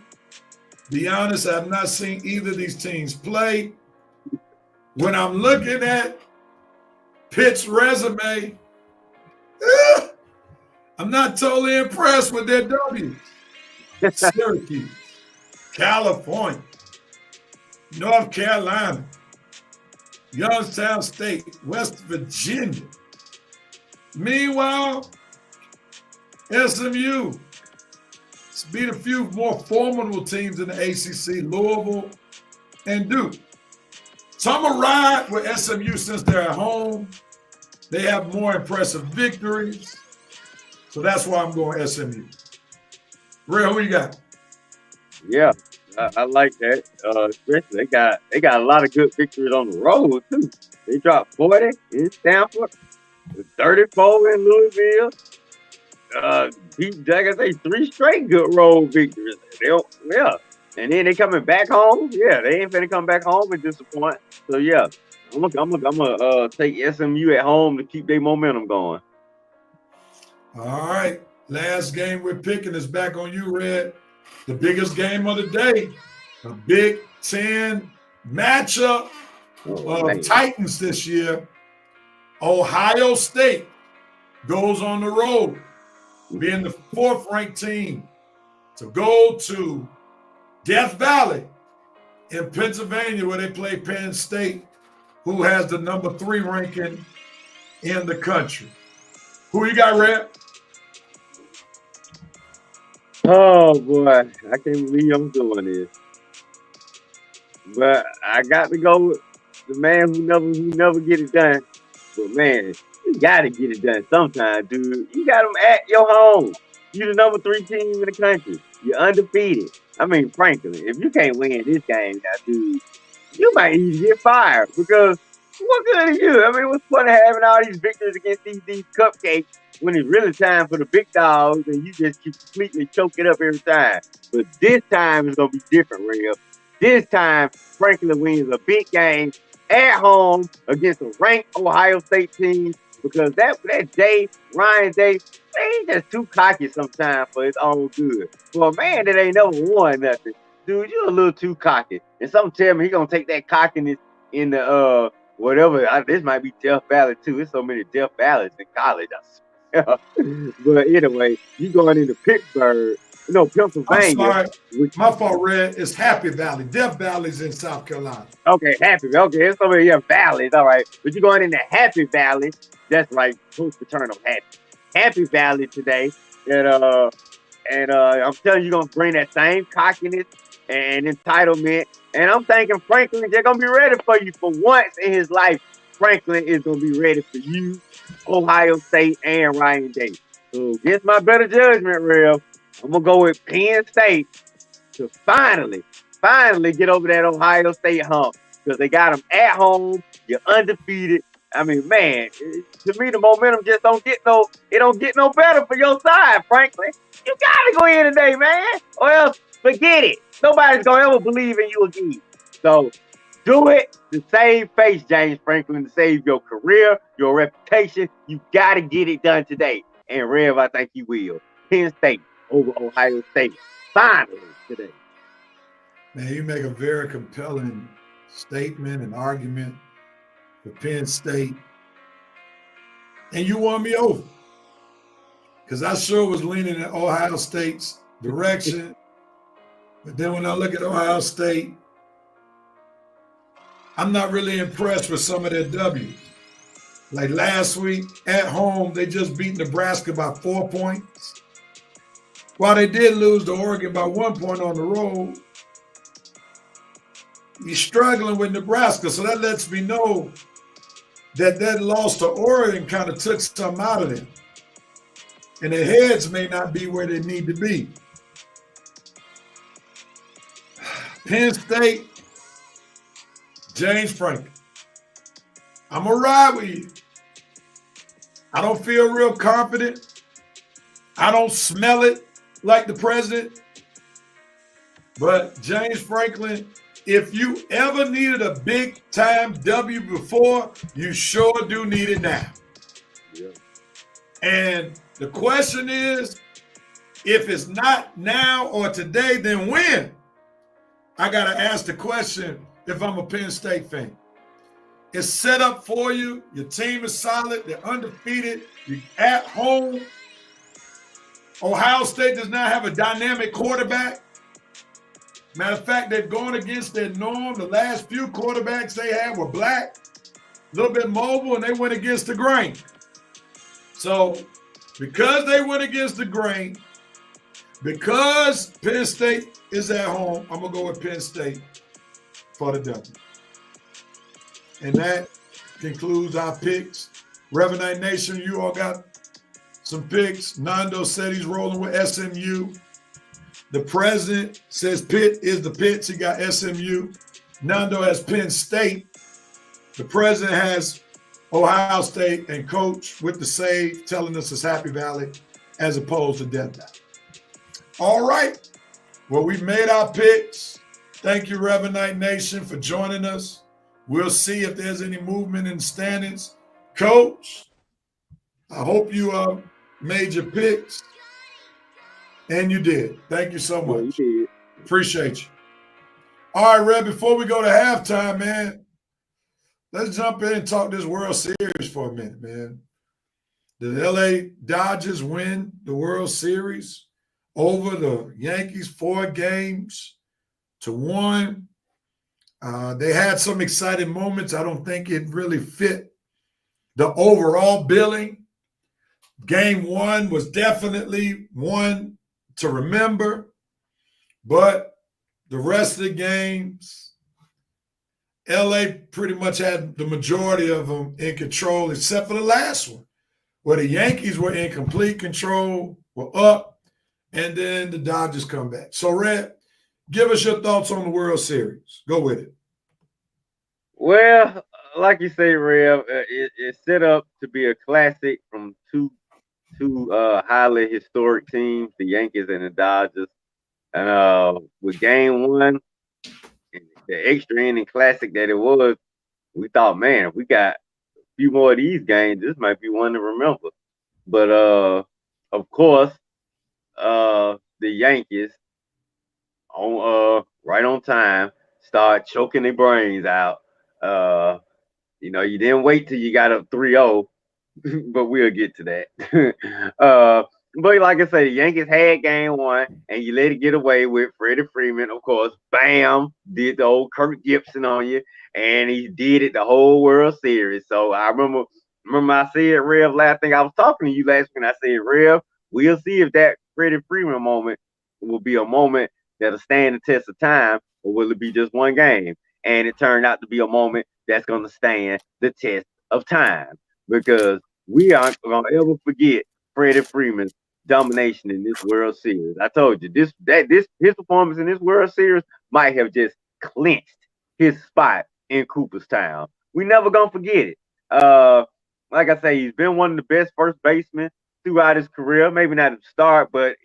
Be honest, I have not seen either of these teams play. When I'm looking at Pitt's resume, I'm not totally impressed with their W's. Syracuse, California, North Carolina, Youngstown State, West Virginia. Meanwhile, SMU beat a few more formidable teams in the ACC, Louisville and Duke. So I'm going to ride with SMU since they're at home. They have more impressive victories. So that's why I'm going SMU. Real, who you got? Yeah, I like that. Especially they got a lot of good victories on the road too. They dropped 40 in Stanford, 34 in Louisville. Beat, like I say, 3 straight good road victories. And then they coming back home. Yeah, they ain't finna come back home and disappoint. So yeah, I'm gonna take SMU at home to keep their momentum going. All right, last game we're picking is back on you, Red. The biggest game of the day, a Big Ten matchup of Titans this year. Ohio State goes on the road, being the 4th ranked team, to go to Death Valley in Pennsylvania, where they play Penn State, who has the number 3 ranking in the country. Who you got, Red? Oh boy, I can't believe I'm doing this. But I got to go with the man who never get it done. But man, you gotta get it done sometime, dude. You got them at your home. You the number 3 team in the country. You're undefeated. I mean, frankly, if you can't win this game, now, dude, you might need to get fired because what good are you? I mean, what's the point of having all these victories against these cupcakes when it's really time for the big dogs and you just keep completely choking up every time? But this time it's gonna be different, Real. This time, Franklin wins a big game at home against a ranked Ohio State team because that Ryan Day, they just too cocky sometimes for his own good. For a man that ain't never won nothing, dude, you're a little too cocky. And some tell me he gonna take that cockiness in the whatever. This might be Death Valley too. There's so many Death Valleys in college. But anyway, you going into Pittsburgh, Pennsylvania. I'm sorry. My fault, Red. It's Happy Valley. Death Valley's in South Carolina. Okay, Happy. Okay, it's over here, valleys. All right. But you're going into Happy Valley. That's right. Post-paternal Happy Valley today. And I'm telling you, you're going to bring that same cockiness and entitlement. And I'm thinking Franklin, they're going to be ready for you for once in his life. Franklin is going to be ready for you, Ohio State, and Ryan Day. So against my better judgment, Real, I'm going to go with Penn State to finally get over that Ohio State hump because they got them at home. You're undefeated. I mean, man, to me, the momentum just don't get no better for your side, Franklin. You got to go in today, man, or else forget it. Nobody's going to ever believe in you again. So do it to save face, James Franklin, to save your career, your reputation. You got to get it done today. And Rev, I think you will. Penn State over Ohio State finally today. Man, you make a very compelling statement and argument for Penn State. And you won me over. Because I sure was leaning in Ohio State's direction. But then when I look at Ohio State, I'm not really impressed with some of their W's. Like last week at home, they just beat Nebraska by 4 points. While they did lose to Oregon by 1 point on the road, you're struggling with Nebraska. So that lets me know that loss to Oregon kind of took something out of them. And their heads may not be where they need to be. Penn State, James Franklin. I'm going to ride with you. I don't feel real confident. I don't smell it like the president. But James Franklin, if you ever needed a big time W before, you sure do need it now. Yeah. And the question is, if it's not now or today, then when? I got to ask the question if I'm a Penn State fan. It's set up for you. Your team is solid. They're undefeated. You're at home. Ohio State does not have a dynamic quarterback. Matter of fact, they've gone against their norm. The last few quarterbacks they had were black, a little bit mobile, and they went against the grain. So because they went against the grain, because Penn State is at home, I'm going to go with Penn State for the W. And that concludes our picks. Revenant Nation, you all got some picks. Nando said he's rolling with SMU. The president says Pitt is the Pitts. He got SMU. Nando has Penn State. The president has Ohio State, and Coach with the save telling us it's Happy Valley as opposed to Death Valley. All right. Well, we've made our picks. Thank you, Revenant Nation, for joining us. We'll see if there's any movement in standings. Coach, I hope you made your picks. And you did. Thank you so much. Yeah, Appreciate you. All right, Red, before we go to halftime, man, let's jump in and talk this World Series for a minute, man. The LA Dodgers win the World Series over the Yankees 4-1. They had some exciting moments. I don't think it really fit the overall billing. Game 1 was definitely one to remember, but the rest of the games, LA pretty much had the majority of them in control, except for the last one, where the Yankees were in complete control, were up, and then the Dodgers come back. So, Red, give us your thoughts on the World Series. Go with it. Well, like you say, Rev, it's set up to be a classic from two highly historic teams, the Yankees and the Dodgers. And with Game 1, the extra inning classic that it was, we thought, man, if we got a few more of these games, this might be one to remember. But of course, the Yankees right on time start choking their brains out. You didn't wait till you got up 3-0, but we'll get to that. But like I say, the Yankees had Game 1, and you let it get away with Freddie Freeman, of course. Bam, did the old Kirk Gibson on you, and he did it the whole World Series. So I remember I said, Rev, last thing I was talking to you last week, and I said, Rev, we'll see if that Freddie Freeman moment will be a moment that'll stand the test of time, or will it be just one game? And it turned out to be a moment that's going to stand the test of time, because we aren't going to ever forget Freddie Freeman's domination in this World Series. I told you his performance in this World Series might have just clinched his spot in Cooperstown. We never gonna forget it. Like I say, he's been one of the best first basemen throughout his career. Maybe not at the start, but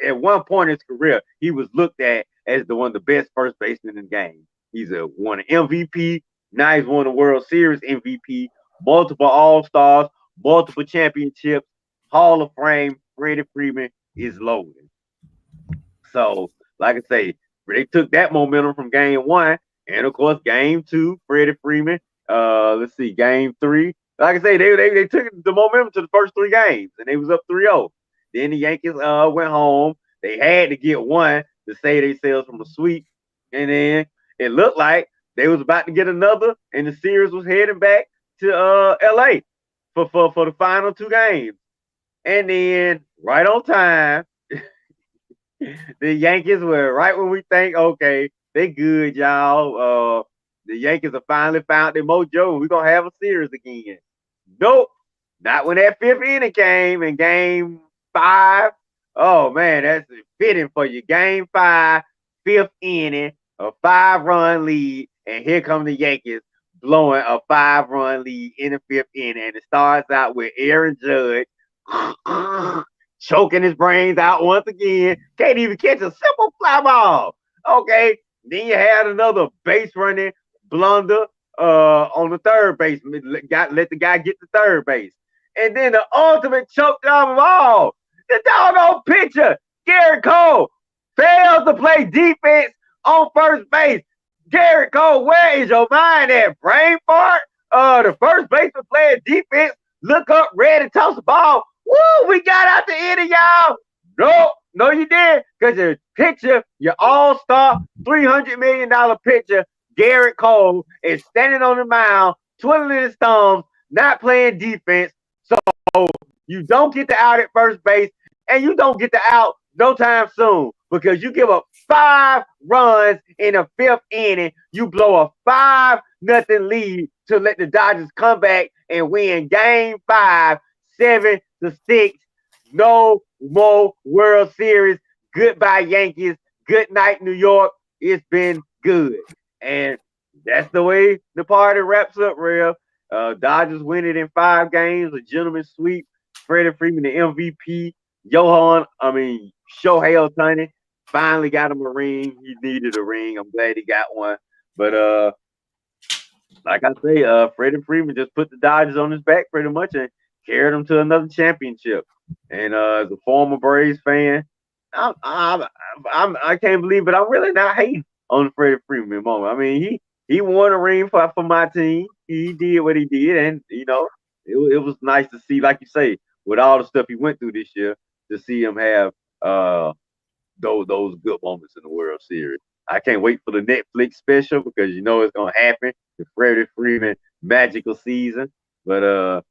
at one point in his career, he was looked at as one of the best first basemen in the game. He's won an MVP. Now he's won the World Series MVP, multiple All-Stars, multiple championships, Hall of Fame. Freddie Freeman is loaded. So, like I say, they took that momentum from Game 1, and of course, Game 2, Freddie Freeman. Game 3. Like I say, they took the momentum to the first 3 games, and they was up 3-0. Then the Yankees went home. They had to get one to save themselves from a sweep, and then it looked like they was about to get another, and the series was heading back to LA for the final 2 games. And then, right on time, the Yankees were right when we think, okay, they good, y'all. The Yankees have finally found their mojo. We're going to have a series again. Nope. Not when that 5th inning came in Game 5. Oh, man, that's fitting for you. Game 5, 5th inning, a 5-run lead, and here come the Yankees blowing a 5-run lead in the 5th inning, and it starts out with Aaron Judge choking his brains out once again. Can't even catch a simple fly ball. Okay, then you had another base running blunder on the third base. Let the guy get to third base. And then the ultimate choke job of all, the doggone pitcher, Gerrit Cole, fails to play defense on first base. Gerrit Cole, where is your mind at? Brain fart? The first baseman playing defense, look up, ready to toss the ball. Woo, we got out the inning, y'all. No, you didn't. Because your pitcher, your all-star, $300 million pitcher, Gerrit Cole, is standing on the mound, twiddling his thumbs, not playing defense. So you don't get the out at first base, and you don't get the out no time soon because you give up 5 runs in the 5th inning. You blow a 5-0 lead to let the Dodgers come back and win Game 5, 7-6. No more World Series. Goodbye, Yankees. Good night, New York. It's been good. And that's the way the party wraps up, Rev. Dodgers win it in 5 games, a gentleman's sweep. Freddie Freeman, the MVP. Shohei Ohtani finally got him a ring. He needed a ring. I'm glad he got one. But like I say, Freddie Freeman just put the Dodgers on his back pretty much and carried them to another championship. And as a former Braves fan, I can't believe it. I'm really not hating on Freddie Freeman moment. I mean, he won a ring for my team. He did what he did, and it was nice to see, like you say, with all the stuff he went through this year, to see him have those good moments in the World Series. I can't wait for the Netflix special because it's gonna happen. The Freddie Freeman magical season, but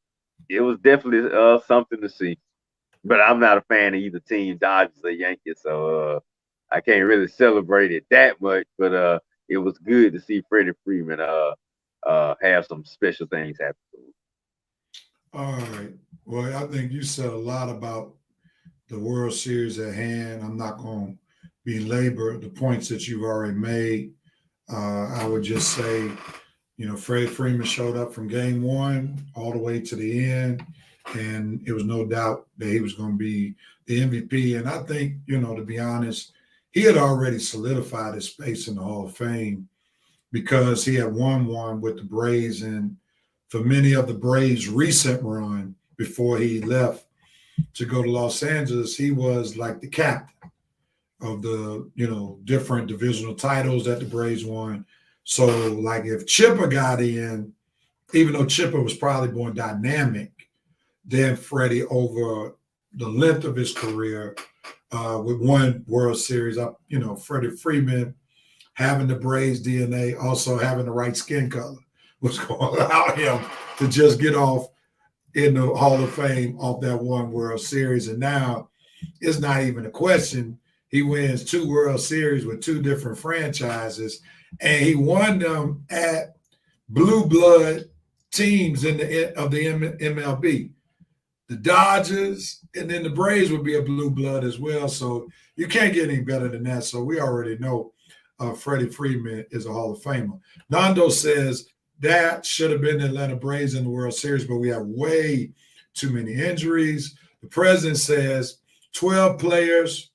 it was definitely something to see. But I'm not a fan of either team, Dodgers or Yankees, so I can't really celebrate it that much. But it was good to see Freddie Freeman have some special things happen to him. All right. Well, I think you said a lot about the World Series at hand. I'm not going to belabor the points that you've already made. I would just say, Freddie Freeman showed up from Game 1 all the way to the end, and it was no doubt that he was going to be the MVP. And I think, to be honest, he had already solidified his space in the Hall of Fame because he had won one with the Braves. And for many of the Braves' recent run before he left to go to Los Angeles, he was like the captain of the, different divisional titles that the Braves won. So, like, if Chipper got in, even though Chipper was probably more dynamic than Freddie over the length of his career, with one World Series, Freddie Freeman having the Braves DNA, also having the right skin color, was going to allow him to just get off in the Hall of Fame off that one World Series. And now it's not even a question. He wins 2 World Series with 2 different franchises, and he won them at blue blood teams of the MLB. The Dodgers and then the Braves would be a blue blood as well. So you can't get any better than that. So we already know Freddie Freeman is a Hall of Famer. Nando says that should have been the Atlanta Braves in the World Series, but we have way too many injuries. The president says 12 players,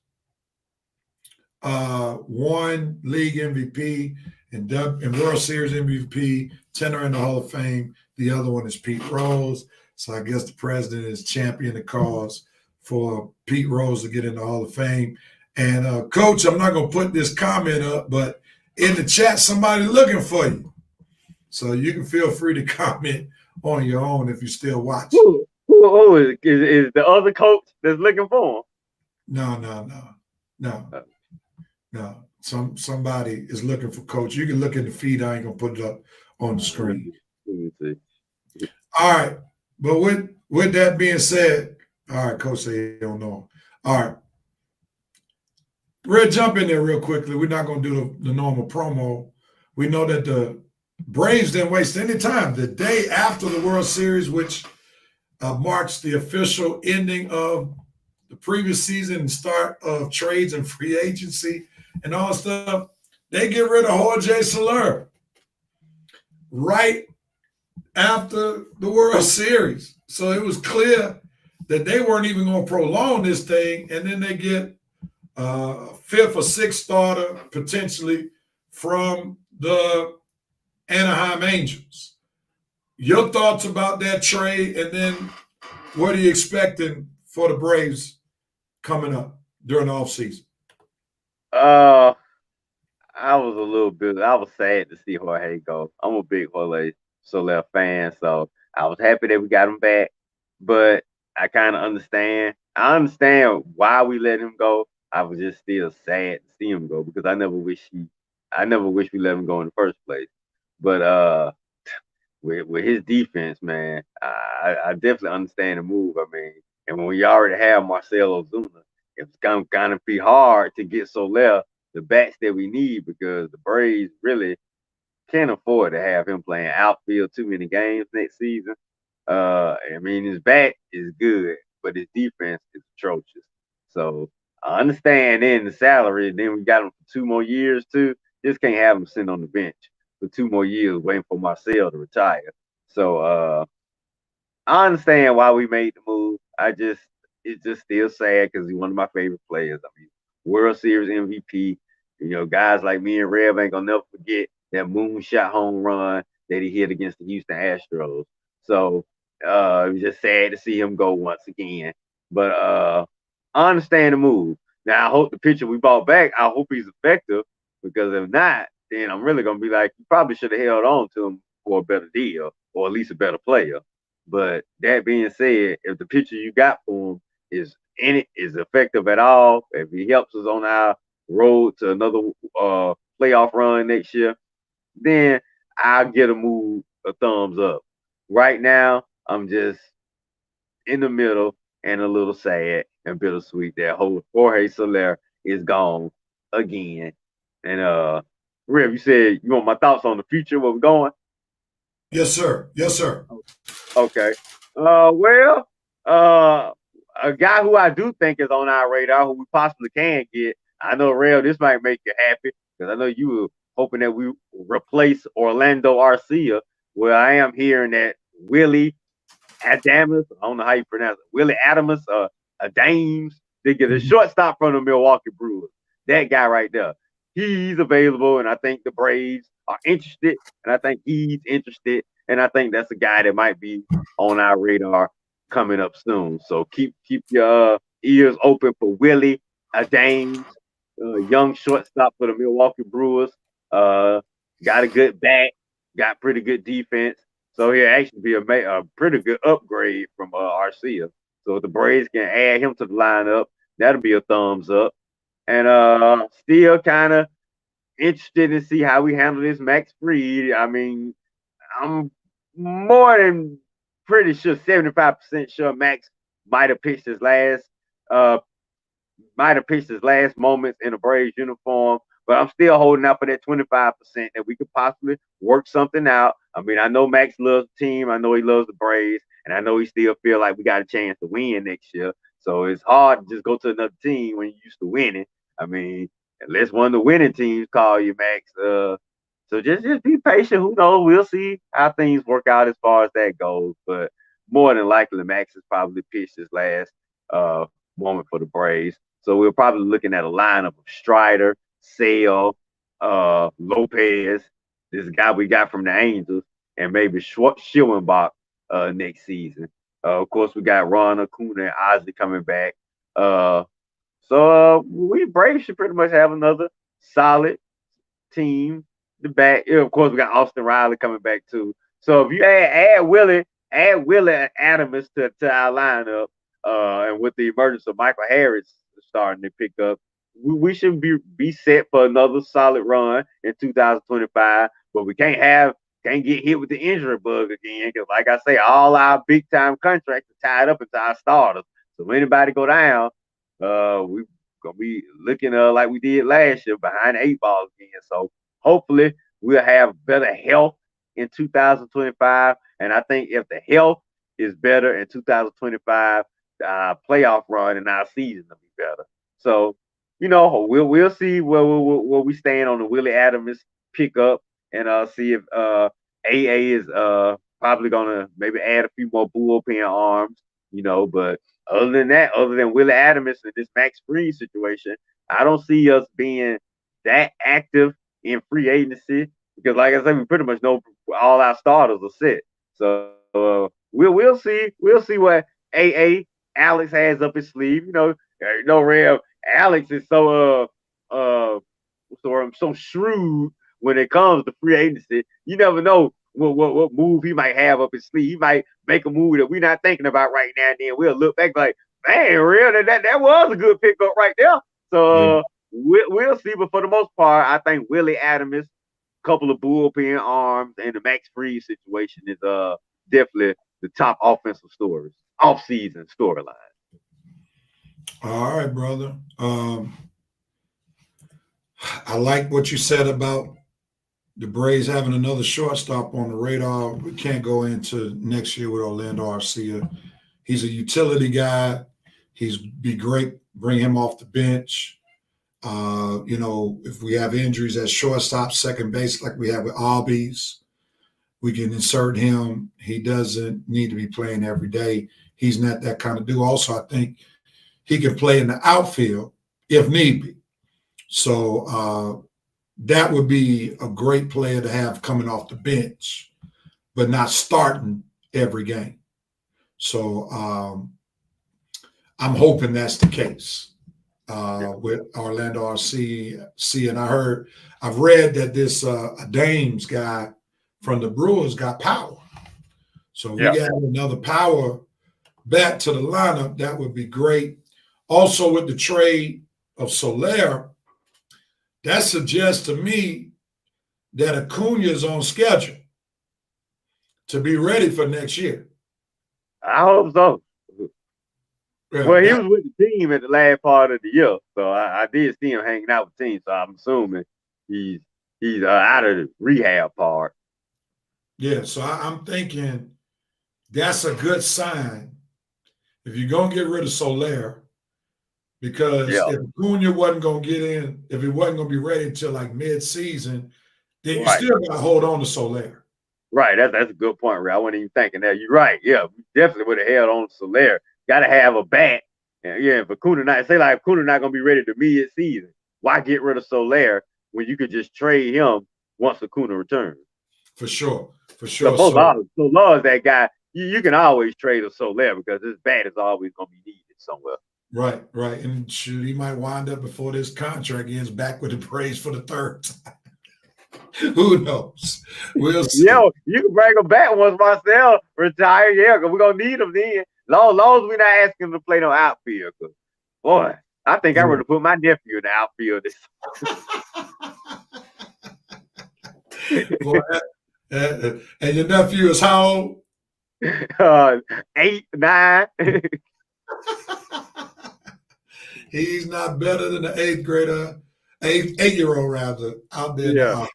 1 league MVP and World Series MVP, 10 are in the Hall of Fame. The other one is Pete Rose. So I guess the president is championing the cause for Pete Rose to get in the Hall of Fame. And Coach, I'm not going to put this comment up, but in the chat, somebody's looking for you. So you can feel free to comment on your own if you still watch. Who is the other coach that's looking for him? No. Somebody is looking for Coach. You can look in the feed. I ain't going to put it up on the screen. Let me see. All right. But with that being said, all right, Coach say you don't know. All right. We'll jump in there real quickly. We're not going to do the normal promo. We know that the Braves didn't waste any time. The day after the World Series, which marks the official ending of the previous season and start of trades and free agency and all stuff, they get rid of Jorge Soler. right after the World Series. So it was clear that they weren't even going to prolong this thing, and then they get fifth or sixth starter potentially from the Anaheim Angels. Your thoughts about that trade, and then what are you expecting for the Braves coming up during the offseason? I was sad to see Jorge go. I'm a big Jorge Soler fan, so I was happy that we got him back. But I kind of understand. I understand why we let him go. I was just still sad to see him go because I never wish we let him go in the first place. But with his defense, man, I definitely understand the move. I mean, and when we already have Marcell Ozuna, it's gonna be hard to get Soler the bats that we need because the Braves really can't afford to have him playing outfield too many games next season. I mean, his bat is good, but his defense is atrocious. So I understand then the salary. Then we got him for 2 more years too. Just can't have him sitting on the bench for 2 more years waiting for Marcell to retire. So I understand why we made the move. It's just still sad because he's one of my favorite players. I mean, World Series MVP. You know, guys like me and Rev ain't gonna never forget that moonshot home run that he hit against the Houston Astros. So it was just sad to see him go once again. But I understand the move. Now I hope the pitcher we bought back, I hope he's effective because if not, then I'm really gonna be like, you probably should have held on to him for a better deal or at least a better player. But that being said, if the pitcher you got for him is effective at all, if he helps us on our road to another playoff run next year, then I'll get a move a thumbs up. Right now, I'm just in the middle and a little sad and bittersweet that Jorge Soler is gone again. And Rev, you said you want my thoughts on the future, where we're going? Yes, sir. Yes, sir. Okay. Well, a guy who I do think is on our radar, who we possibly can get. I know, Rev, this might make you happy because I know you were hoping that we replace Orlando Arcia. Well, I am hearing that Willie Adames, I don't know how you pronounce it, Willie Adames, Adames, they get a shortstop from the Milwaukee Brewers. That guy right there. He's available, and I think the Braves are interested, and I think he's interested, and I think that's a guy that might be on our radar coming up soon. So keep your ears open for Willie Adames, young shortstop for the Milwaukee Brewers. Got a good bat, got pretty good defense. So he'll actually be a pretty good upgrade from Arcia. So if the Braves can add him to the lineup, that'll be a thumbs up. And still kind of interested to see how we handle this Max Fried. I mean, I'm more than pretty sure, 75% sure Max might have pitched his last moments in a Braves uniform, but I'm still holding out for that 25% that we could possibly work something out. I mean, I know Max loves the team, I know he loves the Braves, and I know he still feel like we got a chance to win next year. So it's hard to just go to another team when you're used to winning. I mean, unless one of the winning teams call you, Max. So just be patient. Who knows? We'll see how things work out as far as that goes. But more than likely, Max has probably pitched his last moment for the Braves. So we're probably looking at a lineup of Strider, Sale, Lopez, this guy we got from the Angels, and maybe Schillenbach next season. Of course, we got Ron Acuna and Ozzie coming back. So we Braves should pretty much have another solid team. The back, of course, we got Austin Riley coming back too. So if you add Willie Adames to our lineup, and with the emergence of Michael Harris starting to pick up, we should be set for another solid run in 2025. But we can't get hit with the injury bug again because, like I say, all our big time contracts are tied up into our starters. So if anybody go down, we gonna be looking like we did last year behind the 8 ball again. So hopefully we'll have better health in 2025. And I think if the health is better in 2025, playoff run and our season will be better. So, we'll see where we stand on the Willie Adames pickup and see if AA is probably gonna maybe add a few more bullpen arms, but other than that, other than Willie Adams and this Max Fried situation, I don't see us being that active in free agency because, like I said, we pretty much know all our starters are set. So we'll see what AA Alex has up his sleeve. Rev Alex is so shrewd when it comes to free agency. You never know what move he might have up his sleeve. He might make a move that we're not thinking about right now, and then we'll look back like, man, real that was a good pickup right there. So we'll see. But for the most part, I think Willie Adams, couple of bullpen arms, and the Max Fried situation is definitely the top offensive stories, off-season storyline. All right, brother. I like what you said about the Braves having another shortstop on the radar. We can't go into next year with Orlando Arcia. He's a utility guy. He's be great. Bring him off the bench. If we have injuries at shortstop, second base, like we have with Albies, we can insert him. He doesn't need to be playing every day. He's not that kind of dude. Also, I think he can play in the outfield if need be. So that would be a great player to have coming off the bench, but not starting every game. So I'm hoping that's the case with Orlando Arcia. And I've read that this Dames guy from the Brewers got power. So if we got another power back to the lineup, that would be great. Also with the trade of Soler, that suggests to me that Acuna is on schedule to be ready for next year. I hope so. Well, he was with the team at the last part of the year, so I did see him hanging out with the team. So I'm assuming he's out of the rehab part. Yeah, so I'm thinking that's a good sign if you're gonna get rid of Soler, because if Acuna wasn't gonna get in, if he wasn't gonna be ready until like mid-season, then you still gotta hold on to Soler. Right, that's a good point, Ray. I wasn't even thinking that. You're right. Yeah, we definitely would have held on to Soler. Got to have a bat. And if Acuna not gonna be ready to mid-season, why get rid of Soler when you could just trade him once Acuna returns? For sure. Soler is that guy. You can always trade a Soler because his bat is always gonna be needed somewhere. Right. And shoot, he might wind up before this contract ends back with the Braves for the third time. Who knows? We'll see. You can bring him back once Marcel retires. Yeah, because we're gonna need him then. Long as we're not asking him to play no outfield. Cause boy, I think I would have put my nephew in the outfield this. Boy, and your nephew is how old? 8, 9. He's not better than the 8th grader, 8-year-old rather, out there. Yeah.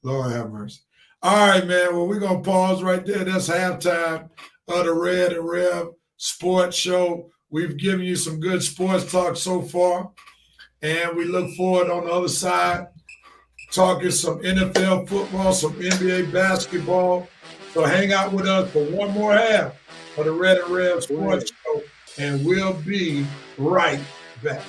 Lord have mercy. All right, man. Well, we're gonna pause right there. That's halftime of the Red and Rev Sports Show. We've given you some good sports talk so far, and we look forward on the other side talking some NFL football, some NBA basketball. So hang out with us for one more half of the Red and Rev Sports Show, and we'll be right back.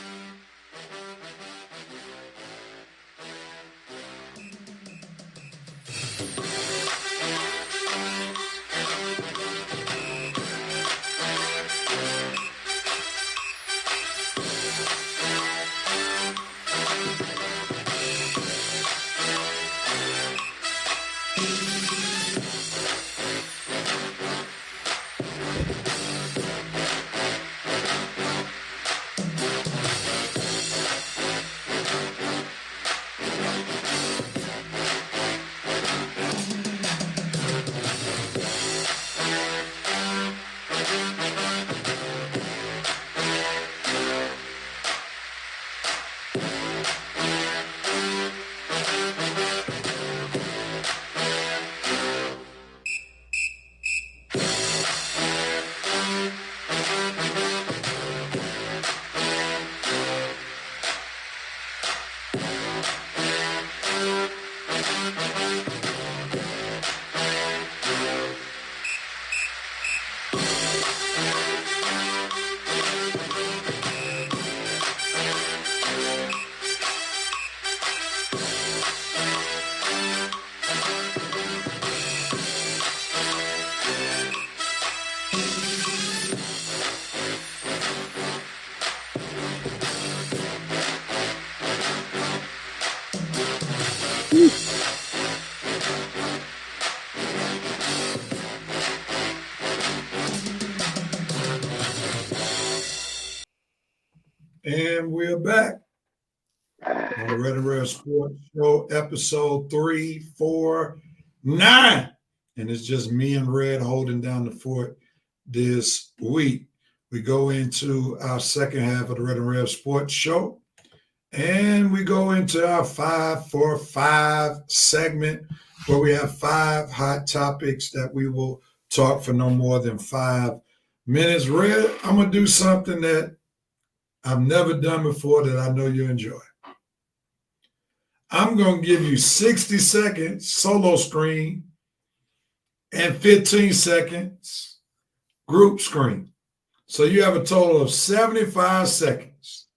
And we're back on the Red and Red Sports Show, episode 349. And it's just me and Red holding down the fort this week. We go into our second half of the Red and Red Sports Show. And we go into our 5 for 5 segment where we have 5 hot topics that we will talk for no more than 5 minutes. Red, I'm going to do something that I've never done before that I know you enjoy. I'm going to give you 60 seconds solo screen and 15 seconds group screen. So you have a total of 75 seconds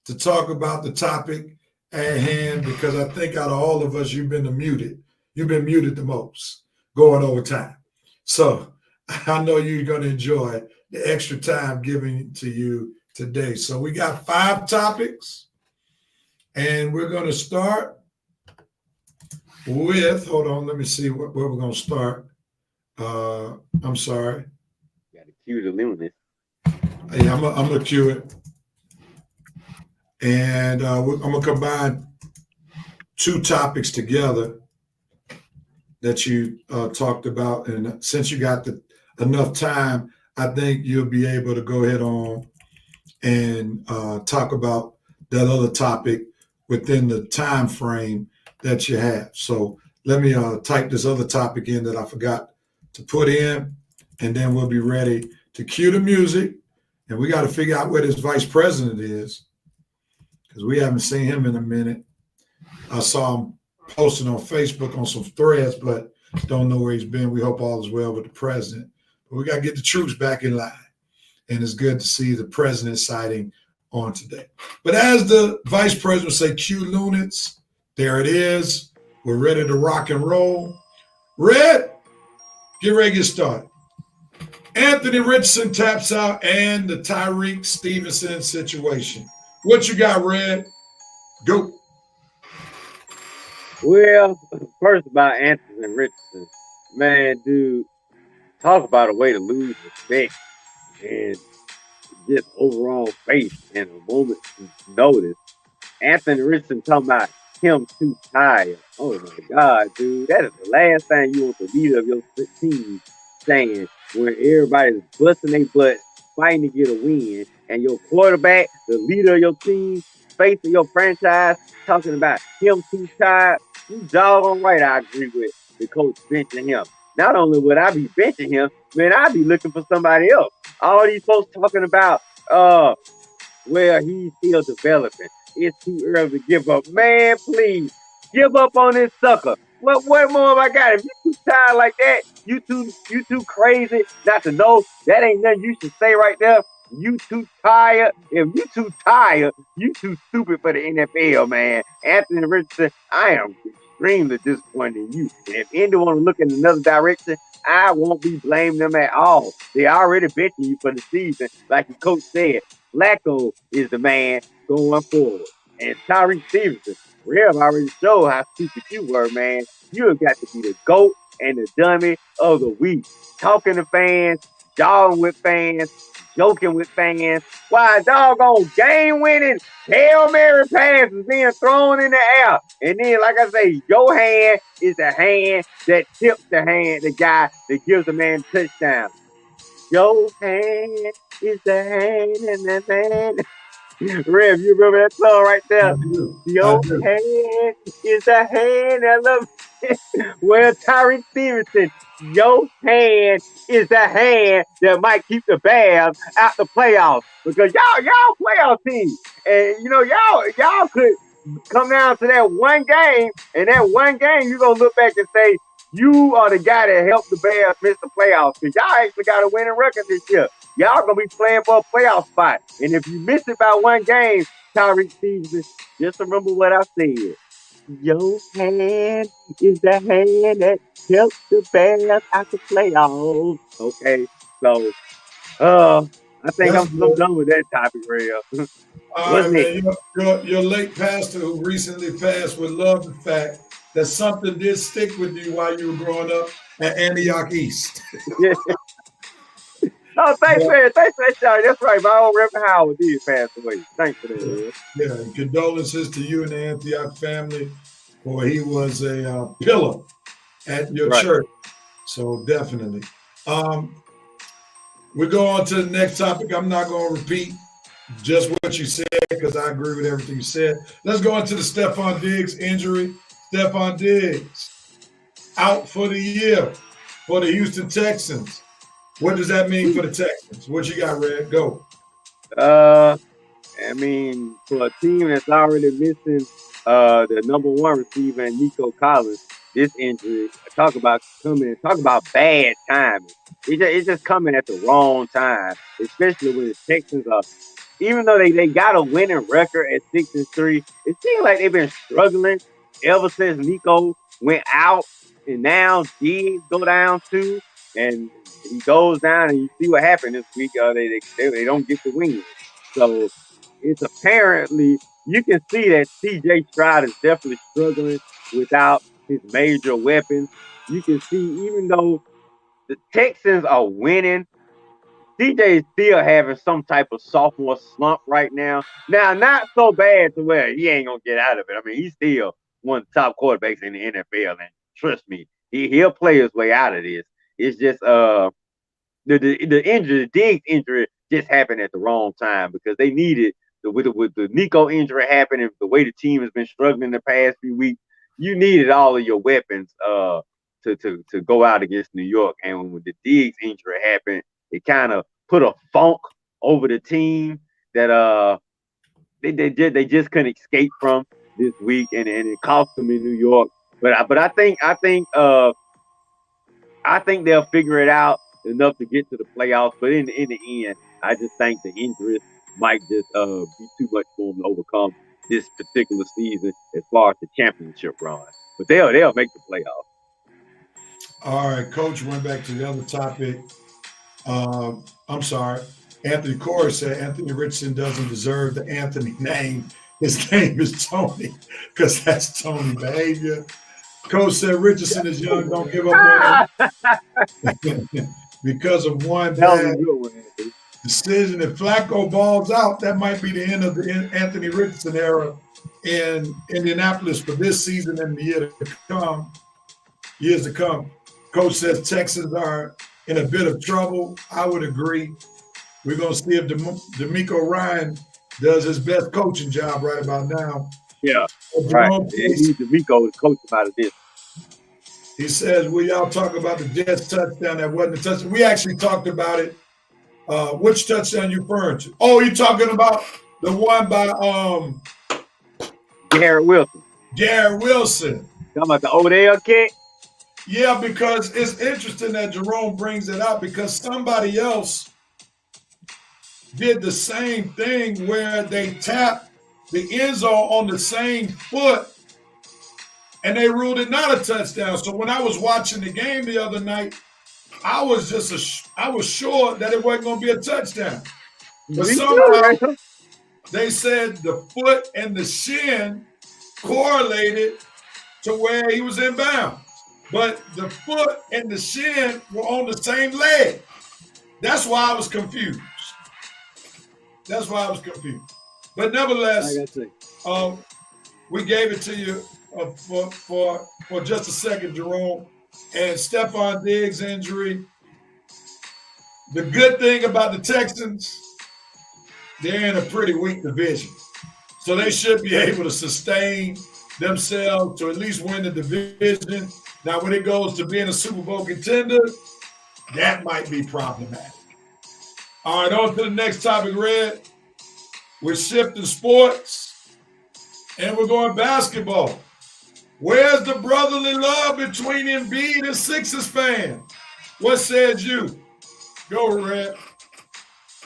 to talk about the topic at hand, because I think out of all of us, you've been muted. You've been muted the most, going over time. So I know you're going to enjoy the extra time given to you today. So we got 5 topics, and we're going to start with, hold on, let me see where we're going to start. I'm sorry. Got to cue the luminous. Yeah, I'm going to cue it. And I'm going to combine 2 topics together that you talked about. And since you got enough time, I think you'll be able to go ahead on and talk about that other topic within the time frame that you have. So let me type this other topic in that I forgot to put in, and then we'll be ready to cue the music. And we got to figure out where this vice president is, because we haven't seen him in a minute. I saw him posting on Facebook on some threads, but don't know where he's been. We hope all is well with the president. But we got to get the troops back in line. And it's good to see the president sighting on today. But as the vice president say, cue Lunits, there it is. We're ready to rock and roll. Red, get ready to get started. Anthony Richardson taps out and the Tyreek Stevenson situation. What you got, Red? Go. Well, first about Anthony Richardson. Man, dude, talk about a way to lose respect and just overall faith and a moment's notice. Anthony Richardson talking about him too tired. Oh my God, dude. That is the last thing you want the leader of your team saying, when everybody's busting their butts, fighting to get a win, and your quarterback, the leader of your team, face of your franchise, talking about him too tired. You doggone right I agree with the coach benching him. Not only would I be benching him, man, I'd be looking for somebody else. All these folks talking about, well, he's still developing. It's too early to give up. Man, please, give up on this sucker. What more have I got? If you too tired like that, you too crazy not to know, that ain't nothing you should say right there. You too tired. If you too tired, you too stupid for the NFL, man. Anthony Richardson, I am extremely disappointed in you. And if anyone want to look in another direction, I won't be blaming them at all. They already benching you for the season. Like the coach said, Flacco is the man going forward. And Tyreek Stevenson, Rev already showed how stupid you were, man. You have got to be the GOAT and the dummy of the week. Talking to fans, jogging with fans, joking with fans. Why, doggone game-winning Hail Mary pass is being thrown in the air. And then, like I say, your hand is the hand that tips the guy that gives the man touchdown. Your hand is the hand and the man. Rev, you remember that song right there? Your hand is the hand that loves. Well, Tyreek Stevenson, your hand is the hand that might keep the Bears out the playoffs, because y'all playoff team, and you know y'all could come down to that one game, and that one game you gonna look back and say you are the guy that helped the Bears miss the playoffs, because y'all actually got a winning record this year. Y'all gonna be playing for a playoff spot, and if you miss it by one game, Tyreek Stevenson, just remember what I said. Your hand is the hand that helps the Bears out the playoffs. Okay, so I think I'm done with that topic, Real. All right, man. Your late pastor who recently passed would love the fact that something did stick with you while you were growing up at Antioch East. Oh, thanks, man. Thanks for that, Charlie. That's right. My old Reverend Howard did pass away. Thanks for that, man. Yeah, and condolences to you and the Antioch family, for he was a pillar at your Right. church. So definitely. We go on to the next topic. I'm not going to repeat just what you said because I agree with everything you said. Let's go into the Stephon Diggs injury. Stephon Diggs out for the year for the Houston Texans. What does that mean for the Texans? What you got, Red? Go. I mean, for a team that's already missing the number one receiver, Nico Collins, this injury, talk about bad timing. It's just coming at the wrong time, especially when the Texans are, even though they got a winning record at 6-3, it seems like they've been struggling ever since Nico went out, and now Diggs go down too, and he goes down, and you see what happened this week. They don't get the win. So it's apparently, you can see that CJ Stroud is definitely struggling without his major weapons. You can see, even though the Texans are winning, CJ is still having some type of sophomore slump right now. Now, not so bad to where he ain't gonna get out of it. I mean, he's still one of the top quarterbacks in the NFL, and trust me, he'll play his way out of this. It's just the injury, the Diggs injury, just happened at the wrong time because they needed with the Nico injury happening, the way the team has been struggling the past few weeks. You needed all of your weapons to go out against New York, and when the Diggs injury happened, it kind of put a funk over the team that they just couldn't escape from this week, and it cost them in New York. But I think they'll figure it out enough to get to the playoffs. But in the end, I just think the injuries might just be too much for them to overcome this particular season as far as the championship run. But they'll make the playoffs. All right, Coach, went back to the other topic. I'm sorry. Anthony Corey said Anthony Richardson doesn't deserve the Anthony name. His name is Tony, because that's Tony behavior. Coach said Richardson is young, don't give up on him. Because of one bad decision. If Flacco balls out, that might be the end of the Anthony Richardson era in Indianapolis for this season and the years to come. Coach says Texans are in a bit of trouble. I would agree. We're going to see if DeMeco Ryan does his best coaching job right about now. Yeah, right. DeMeco to coach him out of this. He says, will y'all talk about the Jets touchdown that wasn't a touchdown? We actually talked about it. Which touchdown you referring to? Oh, you're talking about the one by Garrett Wilson. Garrett Wilson. Talking about the Odell kick? Yeah, because it's interesting that Jerome brings it up, because somebody else did the same thing where they tapped the end zone on the same foot and they ruled it not a touchdown. So when I was watching the game the other night, I was sure that it wasn't going to be a touchdown. But somehow they said the foot and the shin correlated to where he was in bounds. But the foot and the shin were on the same leg. That's why I was confused. But nevertheless, we gave it to you for just a second, Jerome. And Stephon Diggs' injury. The good thing about the Texans, they're in a pretty weak division. So they should be able to sustain themselves to at least win the division. Now, when it goes to being a Super Bowl contender, that might be problematic. All right, on to the next topic, Red. We're shifting sports, and we're going basketball. Where's the brotherly love between Embiid and Sixers fans? What says you? Go, Red.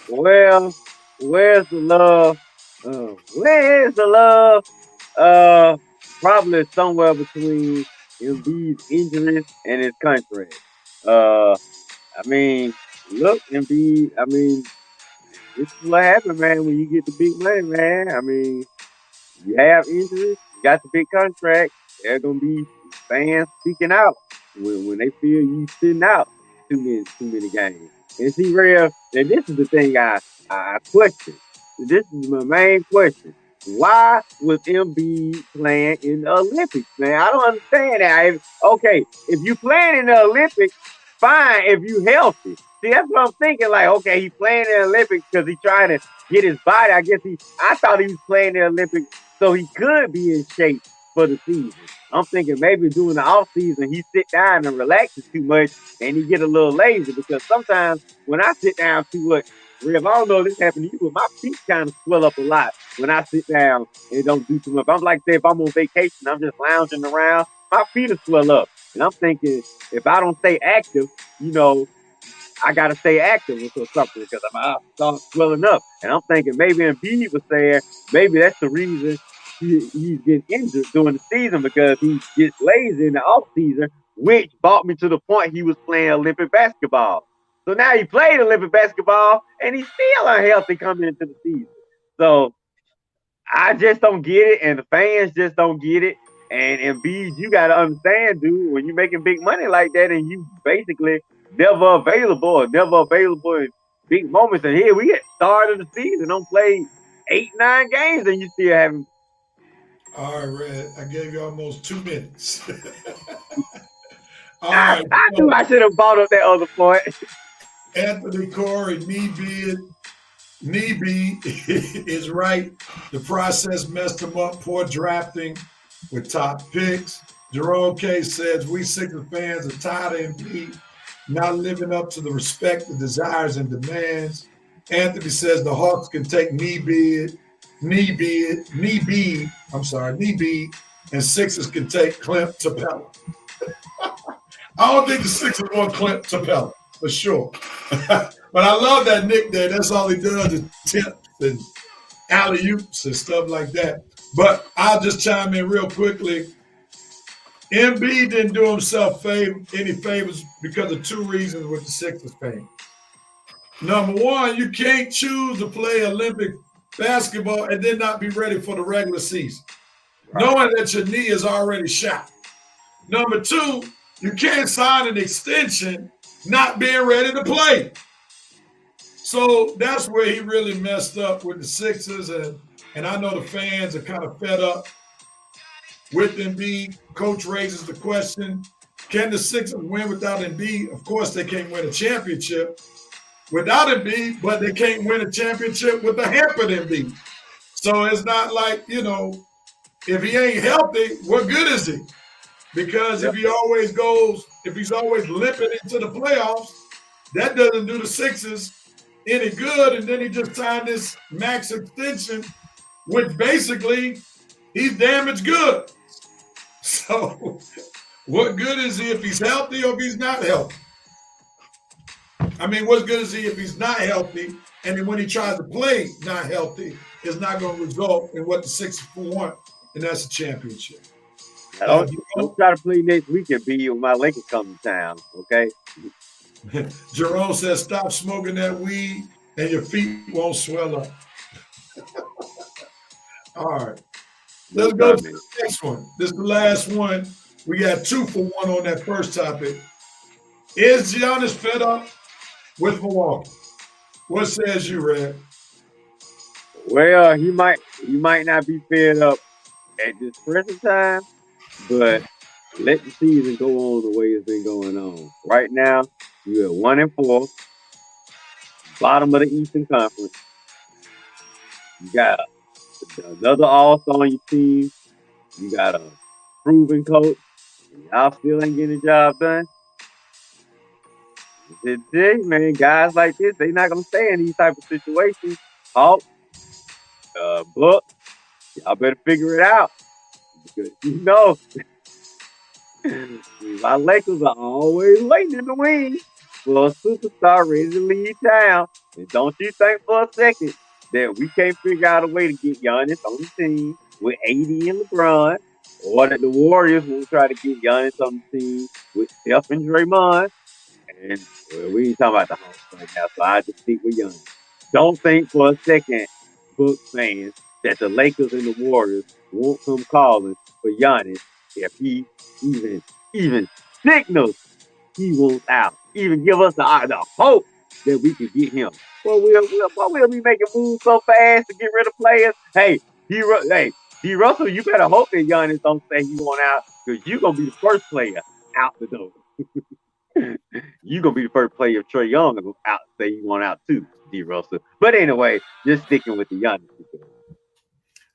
Well, where's the love? Where's the love? Probably somewhere between Embiid's injuries and his contract. I mean, look, Embiid, this is what happens, man, when you get the big money, man. I mean, you have injuries, you got the big contract, there are going to be fans speaking out when they feel you sitting out. too many games. And see, Rev, and this is the thing I question. This is my main question. Why was Embiid playing in the Olympics, man? I don't understand that. Okay, if you playing in the Olympics, fine if you healthy. See, that's what I'm thinking. Like, okay, he playing in the Olympics because he's trying to get his body. I thought he was playing in the Olympics so he could be in shape for the season. I'm thinking maybe during the off season he sit down and relaxes too much and he get a little lazy, because sometimes when I sit down too much, Rev, I don't know if this happened to you, but my feet kind of swell up a lot when I sit down and don't do too much. I'm like, say, if I'm on vacation, I'm just lounging around, my feet will swell up. And I'm thinking, if I don't stay active, I got to stay active or something, because I start swelling up. And I'm thinking maybe Embiid was saying maybe that's the reason he's getting injured during the season, because he gets lazy in the off season, which brought me to the point he was playing Olympic basketball. So now he played Olympic basketball and he's still unhealthy coming into the season. So I just don't get it, and the fans just don't get it. And Embiid, you got to understand, dude, when you're making big money like that and you basically never available in big moments. And here we get started the season, don't play 8-9 games, and you still haven't. All right, Red. I gave you almost 2 minutes. All I right. knew I should have brought up that other point. Anthony Corey, Neeby is right. The process messed him up. Poor drafting with top picks. Jerome K says, we Sixers fans are tired of Embiid not living up to the respect, the desires, and demands. Anthony says the Hawks can take Neeby, and Sixers can take Clint Capella. I don't think the Sixers want Clint Capella, for sure. But I love that Nick there. That's all he does is tips and alley-oops and stuff like that. But I'll just chime in real quickly. Embiid didn't do himself any favors because of 2 reasons with the Sixers fans. Number one, you can't choose to play Olympic basketball and then not be ready for the regular season, knowing that your knee is already shot. Number 2, you can't sign an extension not being ready to play. So that's where he really messed up with the Sixers, and I know the fans are kind of fed up with Embiid. Coach raises the question, can the Sixers win without Embiid? Of course, they can't win a championship without Embiid, but they can't win a championship with a hampered Embiid. So it's not like, if he ain't healthy, what good is he? Because if he's always limping into the playoffs, that doesn't do the Sixers any good. And then he just signed this max extension, which basically he's damaged goods. So what good is he if he's healthy or if he's not healthy? I mean, what good is he if he's not healthy, and then when he tries to play not healthy, it's not going to result in what the Sixers want, and that's a championship. Don't try to play next week and be when my Lakers come to town, okay? Jerome says, stop smoking that weed and your feet won't swell up. All right. Let's go to the next one. This is the last one. We got 2 for 1 on that first topic. Is Giannis fed up with Milwaukee? What says you, Red? Well, he might not be fed up at this present time, but let the season go on the way it's been going on. Right now, you're at 1-4, bottom of the Eastern Conference. You got another All-Star on your team. You got a proven coach. And y'all still ain't getting the job done. Man, guys like this, they not gonna stay in these type of situations. Hawks, Bucks, y'all better figure it out. Because my Lakers are always waiting in the wings for a superstar ready to leave town. And don't you think for a second that we can't figure out a way to get Giannis on the team with AD and LeBron, or that the Warriors will try to get Giannis on the team with Steph and Draymond. And we ain't talking about the Hawks right now, so I just stick with Giannis. Don't think for a second, Bucks fans, that the Lakers and the Warriors won't come calling for Giannis if he even signals he wants out. even give us the hope that we could get him. Well, we'll be making moves so fast to get rid of players. Hey, D. Russell, you better hope that Giannis don't say he want out because you're gonna be the first player out the door. You're gonna be the first player if Trae Young out say he want out too, D. Russell. But anyway, just sticking with the Giannis.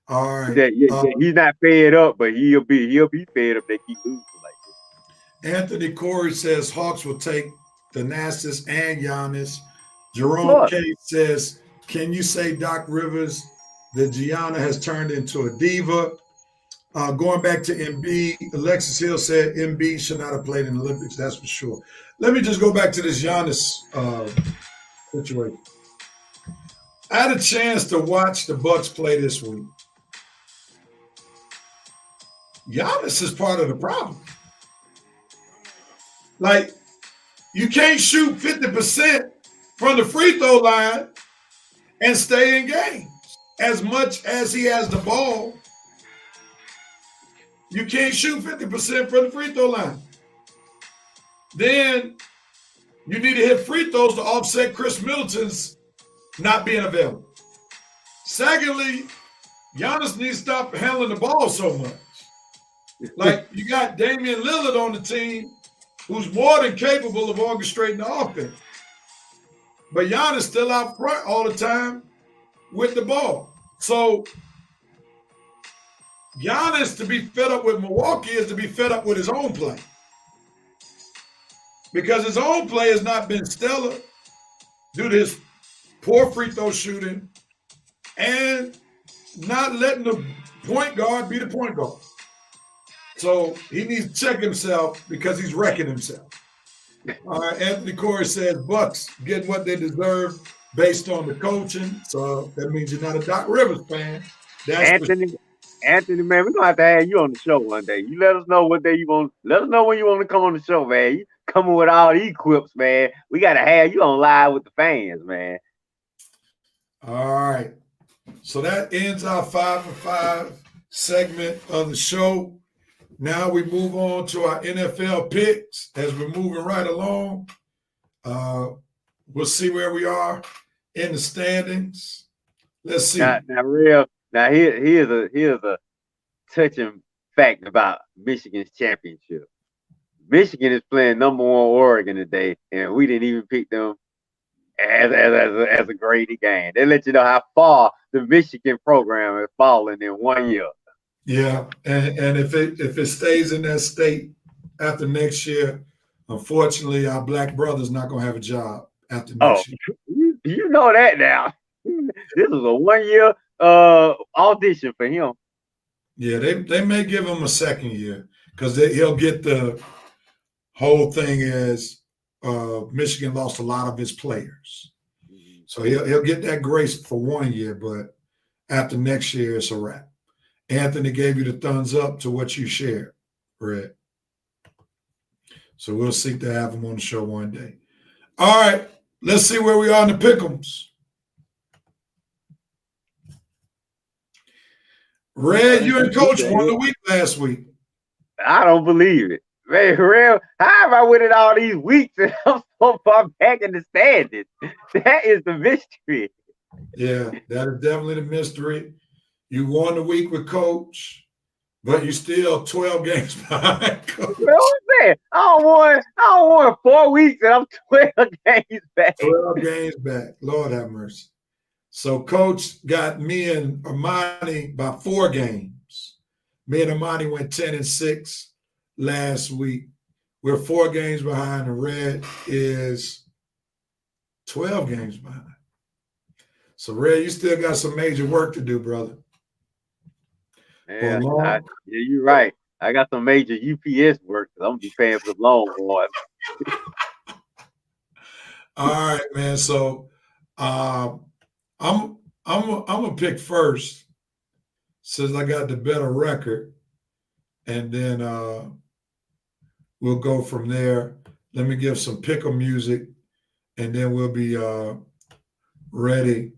All right. He's not fed up, but he'll be fed up. They keep losing like this. Anthony Corey says Hawks will take Thanasis and Giannis. Jerome K says, can you say Doc Rivers that Gianna has turned into a diva? Going back to Embiid, Alexis Hill said Embiid should not have played in the Olympics, that's for sure. Let me just go back to this Giannis situation. I had a chance to watch the Bucks play this week. Giannis is part of the problem. Like, you can't shoot 50% from the free throw line and stay in games. As much as he has the ball, you can't shoot 50% from the free throw line. Then you need to hit free throws to offset Chris Middleton's not being available. Secondly, Giannis needs to stop handling the ball so much. Like, you got Damian Lillard on the team who's more than capable of orchestrating the offense. But Giannis still out front all the time with the ball. So Giannis to be fed up with Milwaukee is to be fed up with his own play. Because his own play has not been stellar due to his poor free throw shooting and not letting the point guard be the point guard. So he needs to check himself because he's wrecking himself. Anthony Corey says Bucks getting what they deserve based on the coaching. So that means you're not a Doc Rivers fan. Anthony, man, we're gonna have to have you on the show one day. You let us know what day you want. Let us know when you want to come on the show, man. You coming with all these quips, man. We gotta have you on live with the fans, man. All right. So that ends our 5 for 5 segment of the show. Now we move on to our NFL picks as we're moving right along. We'll see where we are in the standings. Let's see. Here's a touching fact about Michigan's championship. Michigan is playing number 1 Oregon today, and we didn't even pick them as a graded game. They let you know how far the Michigan program has fallen in 1 year. Yeah, and if it stays in that state after next year, unfortunately, our black brother's not going to have a job after next year. You know that now. This is a 1 year audition for him. Yeah, they may give him a second year because he'll get the whole thing is Michigan lost a lot of his players. So he'll get that grace for 1 year, but after next year, it's a wrap. Anthony gave you the thumbs up to what you shared, Red. So we'll seek to have him on the show one day. All right, let's see where we are in the pick'ems. Red, you and Coach won the week last week. I don't believe it. Man, Red, how have I win it all these weeks and I'm so far back in the standings? That is the mystery. Yeah, that is definitely the mystery. You won the week with Coach, but you still 12 games behind Coach. You know what I'm saying? I don't won 4 weeks and I'm 12 games back. 12 games back. Lord have mercy. So Coach got me and Armani by 4 games. Me and Armani went 10-6 last week. We're 4 games behind, and Red is 12 games behind. So Red, you still got some major work to do, brother. Yeah, you're right. I got some major UPS work that I'm gonna be paying for the long boy. All right, man. So I'm gonna pick first since I got the better record, and then we'll go from there. Let me give some pick'em music, and then we'll be ready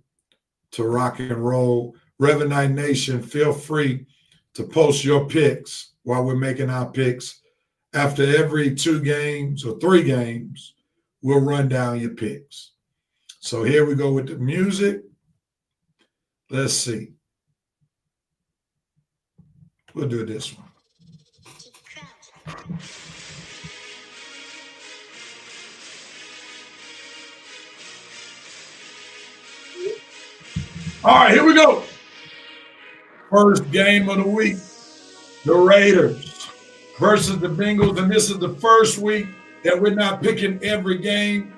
to rock and roll. Revenite Nation, feel free to post your picks while we're making our picks. After every 2 games or 3 games, we'll run down your picks. So here we go with the music. Let's see. We'll do this one. All right, here we go. First game of the week. The Raiders versus the Bengals. And this is the first week that we're not picking every game.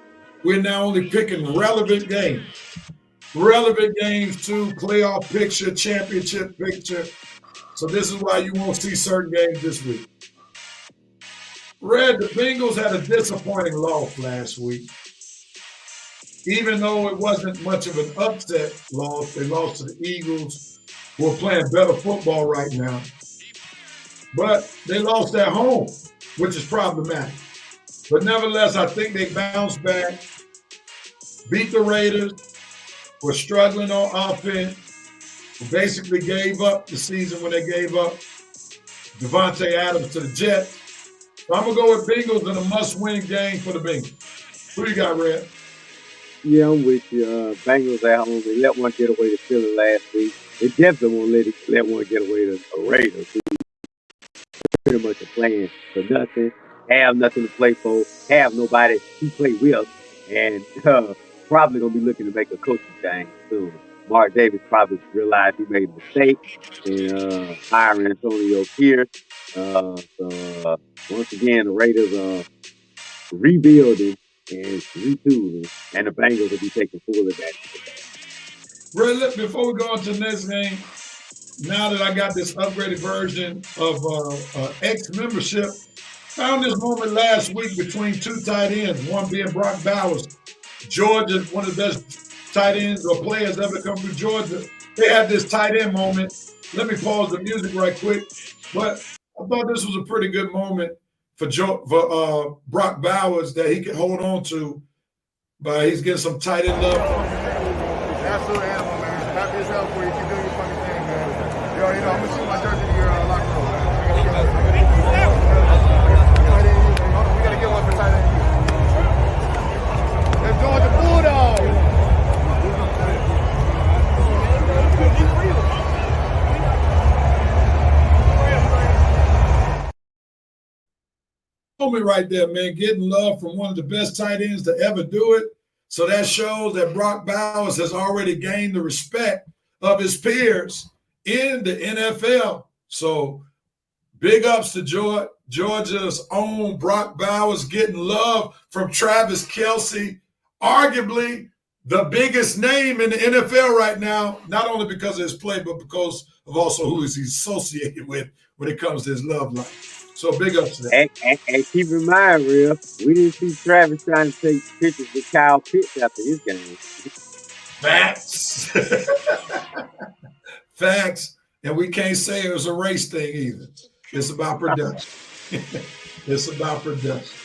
We're now only picking relevant games. Relevant games to playoff picture, championship picture. So this is why you won't see certain games this week. Red, the Bengals had a disappointing loss last week. Even though it wasn't much of an upset loss, they lost to the Eagles, who are playing better football right now. But they lost at home, which is problematic. But nevertheless, I think they bounced back, beat the Raiders, were struggling on offense, who basically gave up the season when they gave up Devontae Adams to the Jets. So I'm going to go with Bengals in a must-win game for the Bengals. Who you got, Red? Yeah, I'm with you. Bengals at home. They let one get away to Philly last week. They definitely won't let one get away to the Raiders. Pretty much a plan for nothing. Have nothing to play for. Have nobody to play with. And probably going to be looking to make a coaching change soon. Mark Davis probably realized he made a mistake in hiring Antonio Pierce. So once again, the Raiders are rebuilding and retooling, and the Bengals will be taking full advantage of that. Red, look, before we go on to the next game, now that I got this upgraded version of X membership, found this moment last week between two tight ends, one being Brock Bowers. Georgia, one of the best tight ends or players ever come through Georgia. They had this tight end moment. Let me pause the music right quick. But I thought this was a pretty good moment for Brock Bowers that he can hold on to. But he's getting some tight end love. Absolute animal, man. Happy as hell for you. Keep doing your fucking thing, man. You already know I'm gonna shoot my jersey to your locker room, man. We gotta get one for tight end. They're Georgia Bulldogs. Me right there, man, getting love from one of the best tight ends to ever do it. So that shows that Brock Bowers has already gained the respect of his peers in the NFL. So big ups to Georgia's own Brock Bowers getting love from Travis Kelce, arguably the biggest name in the NFL right now, not only because of his play, but because of also who he's associated with when it comes to his love life. So big ups to that. And keep in mind, Real, we didn't see Travis trying to take pictures with Kyle Pitts after his game. Facts. Facts. And we can't say it was a race thing either. It's about production. It's about production.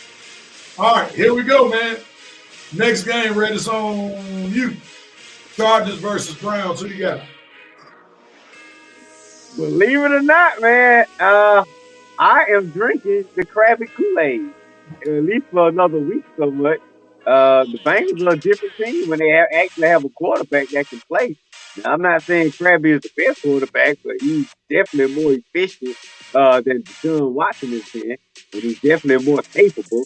All right, here we go, man. Next game, Red, is on you. Chargers versus Browns. Who you got? Believe it or not, man, I am drinking the Krabby Kool-Aid, at least for another week so much. The Bengals are a different team when they actually have a quarterback that can play. Now, I'm not saying Krabby is the best quarterback, but he's definitely more efficient than Deshaun Watson has been, and he's definitely more capable.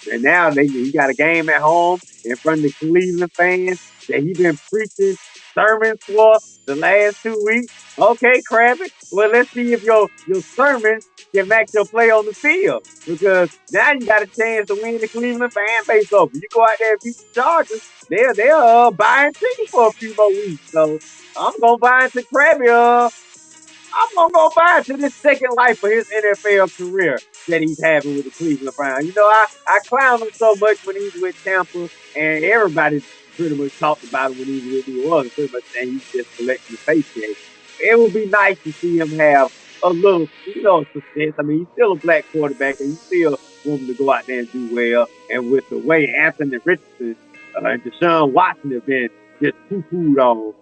And now he got a game at home in front of the Cleveland fans that he's been preaching sermons for the last 2 weeks. Okay, Krabby, well, let's see if your sermons can match your play on the field, because now you got a chance to win the Cleveland fan base over. You go out there and beat the Chargers, they'll buy into you for a few more weeks. So I'm gonna buy into Krabby. I'm gonna go buy into this second life for his NFL career that he's having with the Cleveland Browns. You know, I clown him so much when he's with Tampa, and everybody pretty much talked about him when he was with New Orleans, pretty much saying he's just collecting the paycheck. It would be nice to see him have a little, success. I mean, he's still a black quarterback, and he still want him to go out there and do well. And with the way Anthony Richardson and Deshaun Watson have been just poo-pooed on,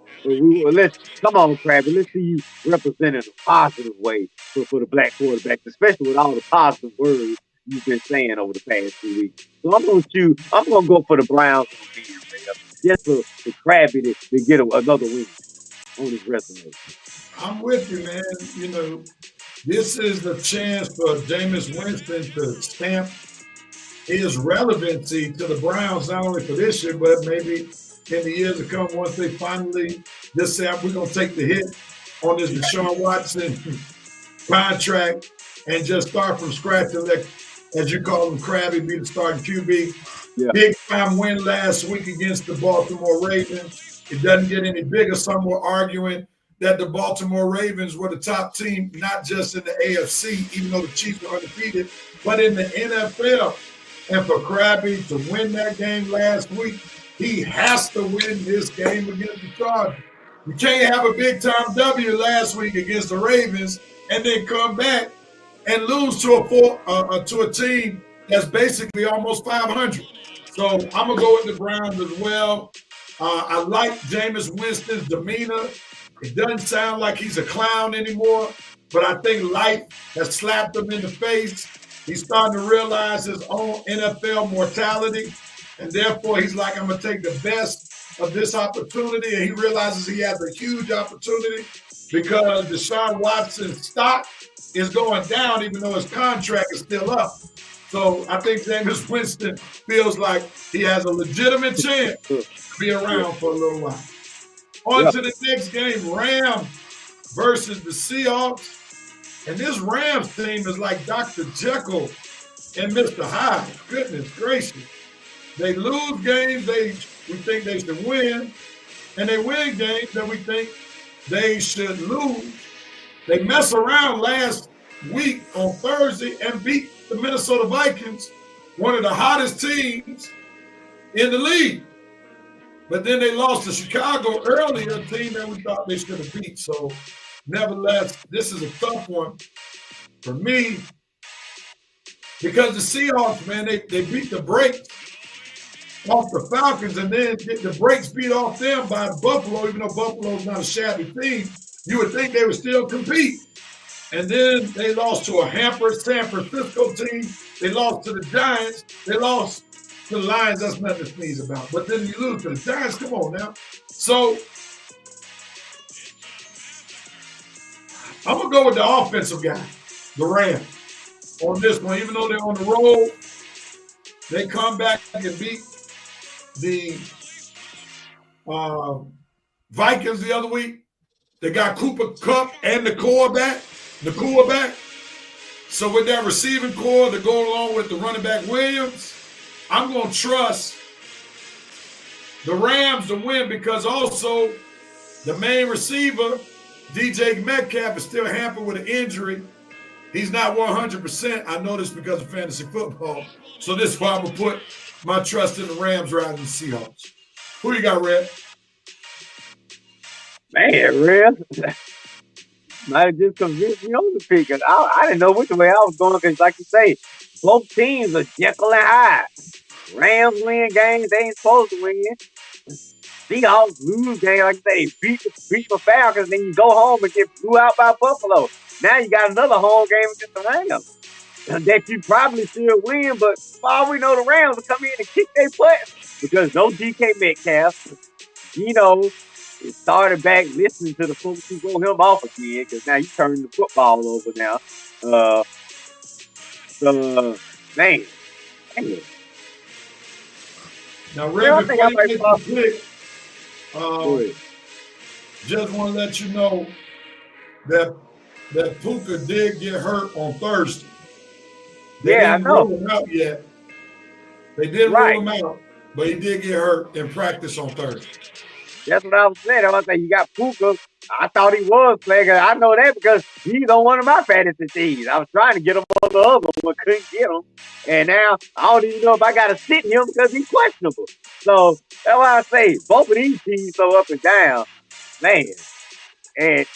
let's come on, Krabby. Let's see you represented a positive way for the black quarterbacks, especially with all the positive words you've been saying over the past 2 weeks. So I'm gonna go for the Browns on being just for Krabby to get another win on his resume. I'm with you, man. You know, this is the chance for Jameis Winston to stamp his relevancy to the Browns, not only for this year, but maybe in the years to come once they finally just say, we're going to take the hit on this Deshaun Watson contract and just start from scratch and let, as you call him, Krabby be the starting QB. Yeah. Big time win last week against the Baltimore Ravens. It doesn't get any bigger. Some were arguing that the Baltimore Ravens were the top team, not just in the AFC, even though the Chiefs are undefeated, but in the NFL. And for Krabby to win that game last week, he has to win this game against the Chargers. You can't have a big-time W last week against the Ravens and then come back and lose to a team that's basically almost 500. So I'm going to go with the Browns as well. I like Jameis Winston's demeanor. It doesn't sound like he's a clown anymore, but I think life has slapped him in the face. He's starting to realize his own NFL mortality, and therefore he's like, I'm going to take the best of this opportunity, and he realizes he has a huge opportunity because Deshaun Watson's stock is going down even though his contract is still up. So I think Jameis Winston feels like he has a legitimate chance to be around for a little while. On to the next game, Rams versus the Seahawks. And this Rams team is like Dr. Jekyll and Mr. Hyde. Goodness gracious. They lose games we think they should win, and they win games that we think they should lose. They mess around last week on Thursday and beat the Minnesota Vikings, one of the hottest teams in the league. But then they lost to Chicago earlier, a team that we thought they should have beat. So nevertheless, this is a tough one for me because the Seahawks, man, they beat the brakes off the Falcons and then get the brakes beat off them by Buffalo, even though Buffalo's not a shabby team. You would think they would still compete. And then they lost to a hampered San Francisco team. They lost to the Giants. They lost to the Lions. That's nothing to sneeze about. But then you lose to the Giants. Come on now. So I'm going to go with the offensive guy, the Rams, on this one. Even though they're on the road, they come back and beat the Vikings the other week. They got Cooper Kupp and the quarterback. So with that receiving core to go along with the running back Williams, I'm going to trust the Rams to win because also the main receiver, DJ Metcalf, is still hampered with an injury. He's not 100%. I know this because of fantasy football. So this is why I'm going to put my trust in the Rams rather than the Seahawks. Who you got, Red? Man, Red. Might have just convinced me on the pick. I didn't know which way I was going because, like you say, both teams are Jekyll and Hyde. Rams win games they ain't supposed to win. Seahawks lose games like they beat the Falcons, then you go home and get blew out by Buffalo. Now you got another home game against the Rams that you probably should win, but for all we know, the Rams will come in and kick their butt because no DK Metcalf. It started back listening to the folks who go him off again because now you turn the football over now. Man. Now, Red, before you make the pick, just want to let you know that Puka did get hurt on Thursday. They didn't roll him out yet. They didn't roll him out, but he did get hurt in practice on Thursday. That's what I was saying. I was saying, you got Puka. I thought he was playing. I know that because he's on one of my fantasy teams. I was trying to get him on the other one, couldn't get him. And now I don't even know if I got to sit him because he's questionable. So that's why I say both of these teams so up and down, man. And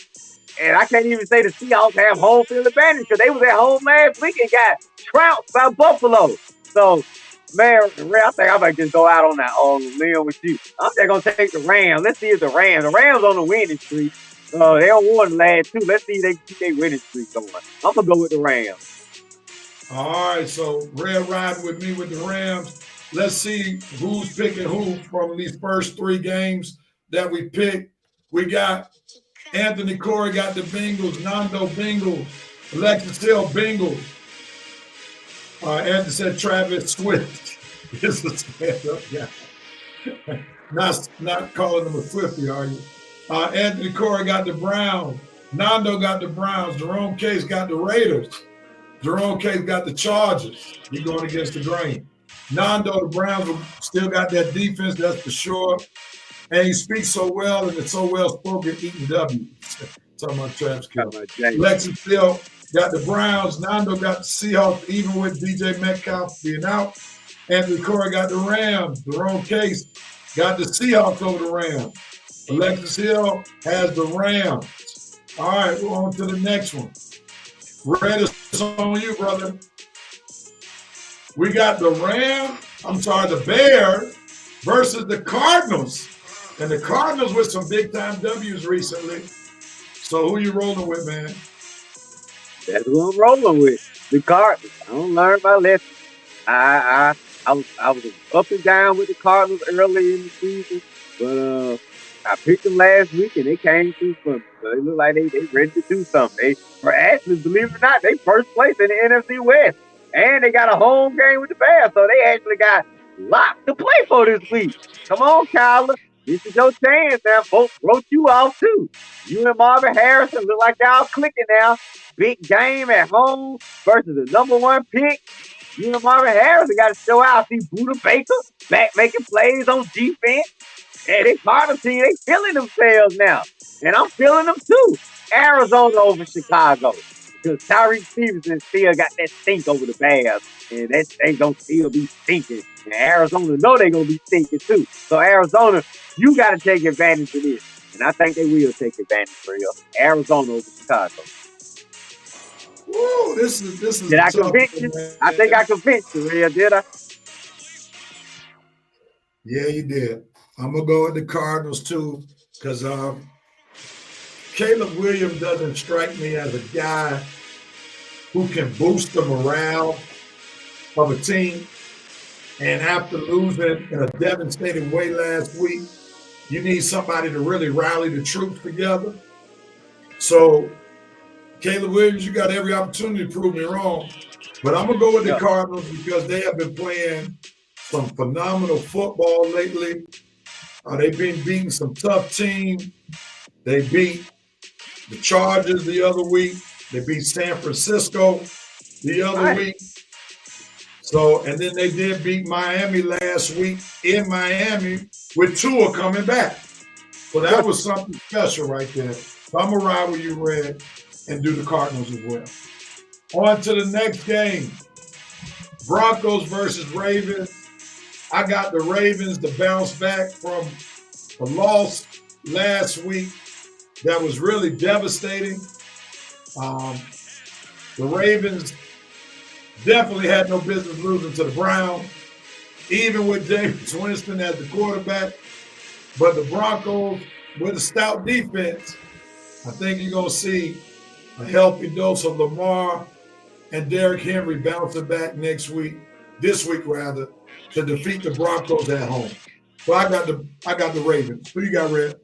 I can't even say the Seahawks have home field advantage because they was at home last week and got trounced by Buffalo. So, man, I think I might just go out on that limb with you. I'm just going to take the Rams. Let's see if the Rams on the winning streak. They don't won the last two. Let's see if they keep their winning streak going. I'm going to go with the Rams. All right, so Red riding with me with the Rams. Let's see who's picking who from these first 3 games that we picked. We got Anthony Corey got the Bengals, Nando Bengals, Alexis Hill Bengals. Anthony said Travis Swift is a stand-up guy. Not calling him a Swifty, are you? Anthony Corey got the Browns. Nando got the Browns. Jerome Case got the Raiders. Jerome Case got the Chargers. He's going against the grain. Nando, the Browns still got that defense, that's for sure. And he speaks so well and it's so well spoken, eating W. Talking about Travis Kelce. Lexi still got the Browns. Nando got the Seahawks, even with DJ Metcalf being out. Anthony Corey got the Rams. Jerome Case got the Seahawks over the Rams. Alexis Hill has the Rams. All right, we're on to the next one. Red is on you, brother. We got the the Bears versus the Cardinals. And the Cardinals with some big-time W's recently. So who you rolling with, man? That's who I'm rolling with. The Cardinals. I don't learn my lesson. I was up and down with the Cardinals early in the season, but I picked them last week and they came through for me. So they look like they ready to do something. They actually, believe it or not, they first place in the NFC West. And they got a home game with the Bears. So they actually got lots to play for this week. Come on, Kyler. This is your chance now. Folks wrote you off too. You and Marvin Harrison look like y'all clicking now. Big game at home versus the #1 pick. You and Marvin Harrison got to show out. See Buda Baker back making plays on defense. And they part of the team, they feeling themselves now. And I'm feeling them too. Arizona over Chicago. Because Tyreek Stevenson still got that stink over the Bears. And that stink gonna still be stinking. And Arizona know they're gonna be stinking too. So Arizona, you gotta take advantage of this. And I think they will take advantage for real. Arizona over Chicago. Whoa, this is Did I convince you? I think I convinced you, real, did I? Yeah, you did. I'm gonna go with the Cardinals too, because Caleb Williams doesn't strike me as a guy who can boost the morale of a team. And after losing in a devastating way last week, you need somebody to really rally the troops together. So, Caleb Williams, you got every opportunity to prove me wrong. But I'm going to go with the Cardinals because they have been playing some phenomenal football lately. They've been beating some tough teams. They beat the Chargers the other week. They beat San Francisco the other week. So, and then they did beat Miami last week in Miami with Tua coming back. So that was something special right there. So I'm going to ride with you, Red, and do the Cardinals as well. On to the next game. Broncos versus Ravens. I got the Ravens to bounce back from a loss last week that was really devastating. The Ravens definitely had no business losing to the Browns, even with Jameis Winston as the quarterback. But the Broncos, with a stout defense, I think you're going to see a healthy dose of Lamar and Derrick Henry bouncing back this week, to defeat the Broncos at home. So I got the Ravens. Who you got, Red?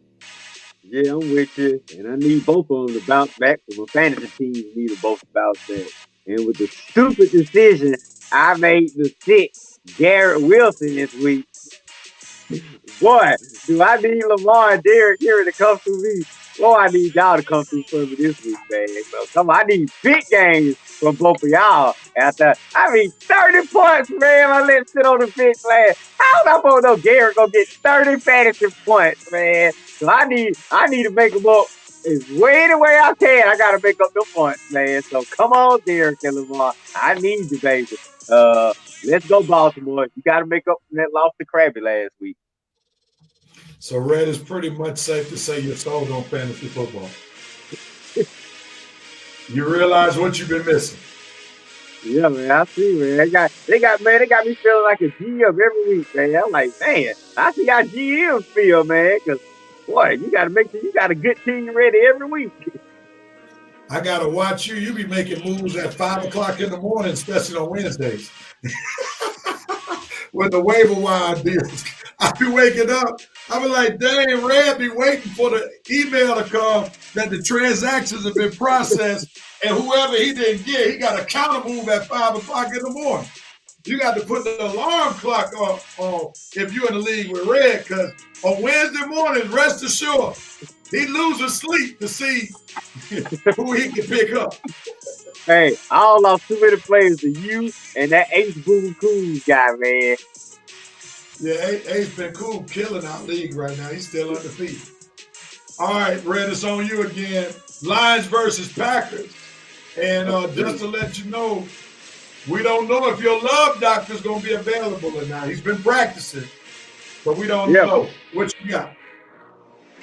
Yeah, I'm with you. And I need both of them to bounce back. For my fantasy team need them both to bounce back. And with the stupid decision I made to sit Garrett Wilson this week, boy, do I need Lamar and Derrick Henry to come through me. Boy, I need y'all to come through for me this week, man. So come on, I need big games from both of y'all. 30 points, man. I let sit on the bench last. How am I supposed to know Garrett gonna get 30 fantasy points, man? So I need to make them up any way I can. I gotta make up the points, man. So come on, Derrick and Lamar. I need you, baby. Let's go, Baltimore. You gotta make up from that loss to Krabby last week. So, Red, is pretty much safe to say you're sold on fantasy football. You realize what you've been missing. Yeah, man, I see, man. They got me feeling like a GM every week, man. I'm like, man, I see how GMs feel, man. Because, boy, you got to make sure you got a good team ready every week. I gotta watch you. You be making moves at 5 o'clock in the morning, especially on Wednesdays. With the waiver wire deals. I be waking up. I be like, dang, Red be waiting for the email to come that the transactions have been processed, and whoever he didn't get, he got a counter move at 5 o'clock in the morning. You got to put the alarm clock on if you're in the league with Red, because on Wednesday mornings, rest assured, he loses sleep to see who he can pick up. Hey, I all lost too many players to you and that Ace Boom Cool guy, man. Yeah, Ace been cool killing our league right now. He's still undefeated. All right, Red, it's on you again. Lions versus Packers. And just to let you know, we don't know if your love doctor's going to be available or not. He's been practicing, but we don't know. What you got?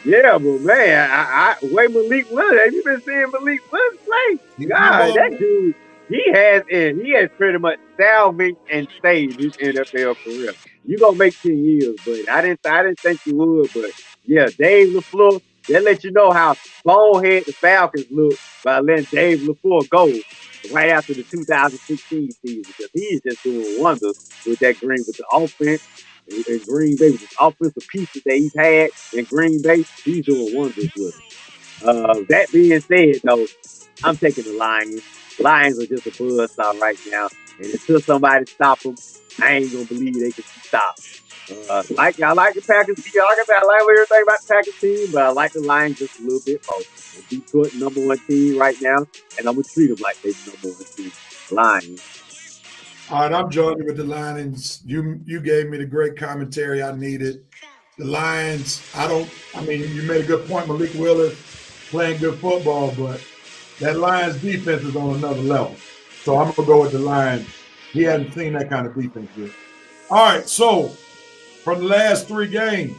Yeah, but man, I way Malik Willis. Have you been seeing Malik Willis play? God, that dude, he has pretty much salvaged and saved his NFL career. You gonna make 10 years, but I didn't think you would. But yeah, Dave LaFleur, that let you know how bonehead the Falcons look by letting Dave LaFleur go right after the 2016 season, because he's just doing wonders with that with the offense. In Green Bay, with his offensive pieces that he's had in Green Bay, he's doing wonders with it. That being said, though, I'm taking the Lions. Lions are just a buzzsaw right now, and until somebody stop them, I ain't gonna believe they can stop. I like the Packers. I like everything about the Packers team, but I like the Lions just a little bit more. Detroit #1 team right now, and I'm gonna treat them like they're #1 team. Lions. All right, I'm joining with the Lions. You gave me the great commentary I needed. The Lions, you made a good point. Malik Willis playing good football, but that Lions defense is on another level. So I'm going to go with the Lions. He hasn't seen that kind of defense yet. All right, so from the last 3 games,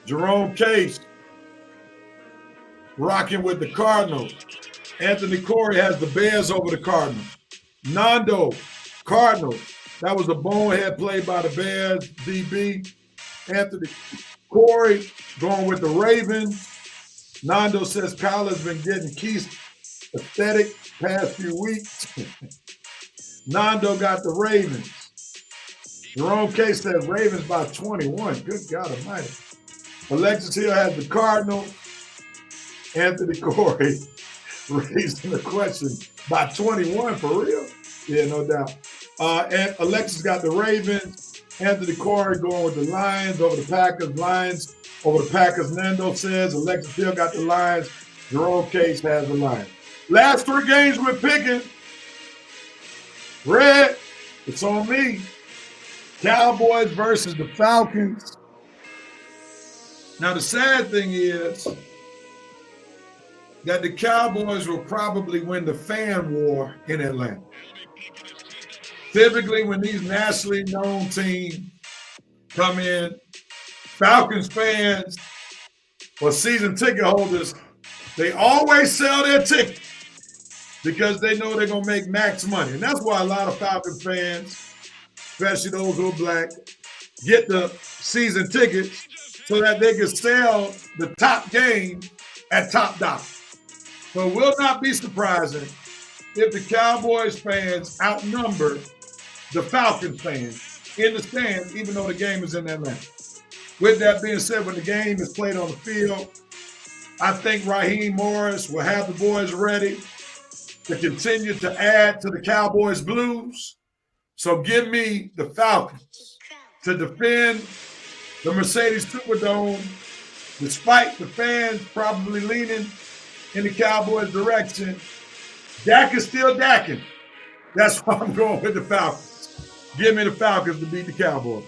Jerome Case rocking with the Cardinals. Anthony Corey has the Bears over the Cardinals. Nando, Cardinals. That was a bonehead play by the Bears, DB. Anthony Corey going with the Ravens. Nando says Kyle has been getting Keith's aesthetic past few weeks. Nando got the Ravens. Jerome Case says Ravens by 21. Good God Almighty. Alexis Hill has the Cardinals. Anthony Corey raising the question, by 21 for real? Yeah, no doubt. And Alexis got the Ravens. Anthony Corey going with the Lions over the Packers. Lions over the Packers. Nando says Alexis Hill got the Lions. Jerome Case has the Lions. Last 3 games we're picking. Red, it's on me. Cowboys versus the Falcons. Now, the sad thing is that the Cowboys will probably win the fan war in Atlanta. Typically, when these nationally known teams come in, Falcons fans or season ticket holders, they always sell their tickets because they know they're going to make max money. And that's why a lot of Falcons fans, especially those who are black, get the season tickets so that they can sell the top game at top dollar. So it will not be surprising if the Cowboys fans outnumber the Falcons fans in the stands, even though the game is in Atlanta. With that being said, when the game is played on the field, I think Raheem Morris will have the boys ready to continue to add to the Cowboys blues. So give me the Falcons to defend the Mercedes Superdome, despite the fans probably leaning in the Cowboys' direction. Dak is still Daking. That's why I'm going with the Falcons. Give me the Falcons to beat the Cowboys.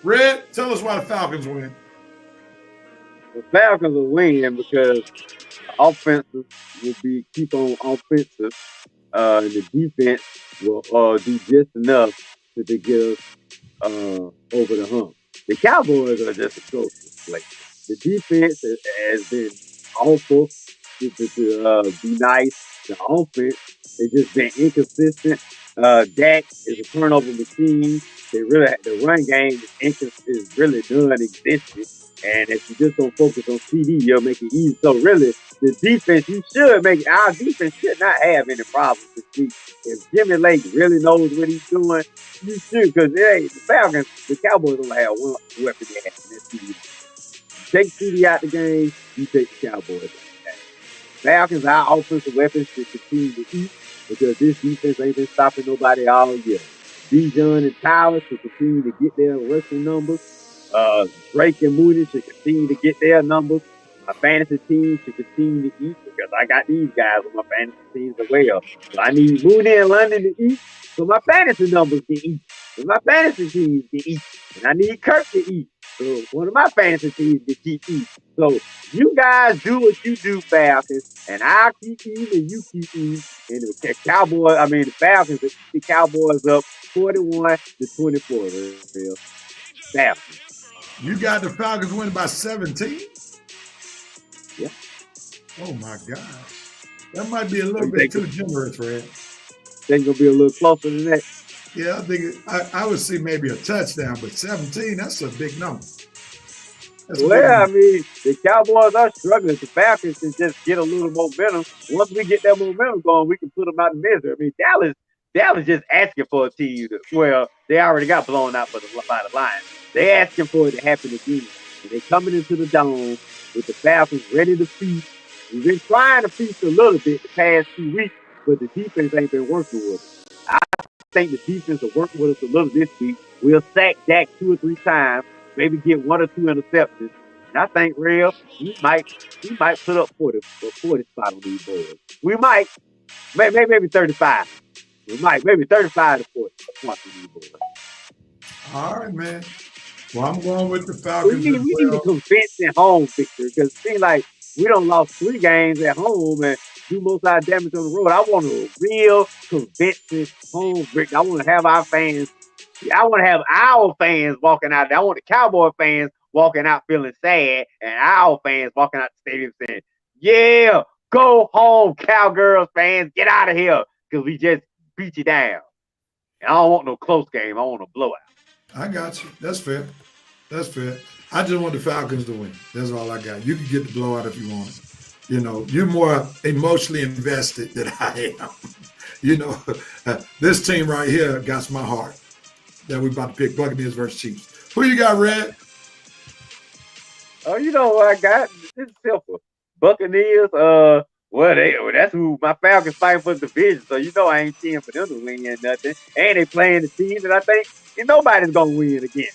Red, tell us why the Falcons win. The Falcons will win because the offenses will keep on offensive, and the defense will do just enough to get us over the hump. The Cowboys are just atrocious. Like, the defense has been awful to be nice. The offense has just been inconsistent. Dak is a turnover machine. The run game is really non-existent. And if you just don't focus on CD, you'll make it easy. So really, the defense, our defense should not have any problems this week. If Jimmy Lake really knows what he's doing, you should. Because the Falcons, the Cowboys only have one weapon they have, and that's CD. Take CD out the game, you take the Cowboys out the game. Falcons, our offensive weapons should continue to eat because this defense ain't been stopping nobody all year. Bijan and Tyler should continue to get their rushing numbers. Drake and Mooney should continue to get their numbers. My fantasy team should continue to eat because I got these guys on my fantasy teams as well. So I need Mooney and London to eat so my fantasy numbers can eat. So my fantasy teams can eat. And I need Kirk to eat. So one of my fantasy teams can keep eating. So you guys do what you do, Falcons, and I'll keep eating and you keep eating. And the Falcons will keep the Cowboys up 41-24. Falcons. You got the Falcons winning by 17? Yeah. Oh, my gosh. That might be a little bit too generous, Red. Think gonna be a little closer than that. Yeah, I think I would see maybe a touchdown, but 17, that's a big number. The Cowboys are struggling. The Falcons can just get a little momentum. Once we get that momentum going, we can put them out of misery. I mean, Dallas just asking for a team. They already got blown out by the Lions. They asking for it to happen again. And they coming into the dome with the Falcons ready to feast. We've been trying to feast a little bit the past 2 weeks, but the defense ain't been working with us. I think the defense will work with us a little this week. We'll sack Dak 2 or 3 times, maybe get 1 or 2 interceptions. And I think, Real, we might put up 40 spot on these boys. We might. Maybe 35. We might. Maybe 35 to 40 points on these boys. All right, man. Well, I'm going with the Falcons. We need a convincing home victory because it seems like we done lost 3 games at home and do most of our damage on the road. I want a real convincing home victory. I want to have our fans. I want to have our fans walking out there. I want the Cowboy fans walking out feeling sad and our fans walking out the stadium saying, yeah, go home, Cowgirls fans. Get out of here because we just beat you down. And I don't want no close game. I want a blowout. I got you. That's fair. I just want the Falcons to win. That's all I got. You can get the blowout if you want it. You know, you're more emotionally invested than I am. This team right here got my heart that we about to pick Buccaneers versus Chiefs. Who you got, Red? Oh, you know what I got? It's simple. Buccaneers, that's who my Falcons fighting for the division. So I ain't cheering for them to win nothing. And they playing the team that I think nobody's gonna win again.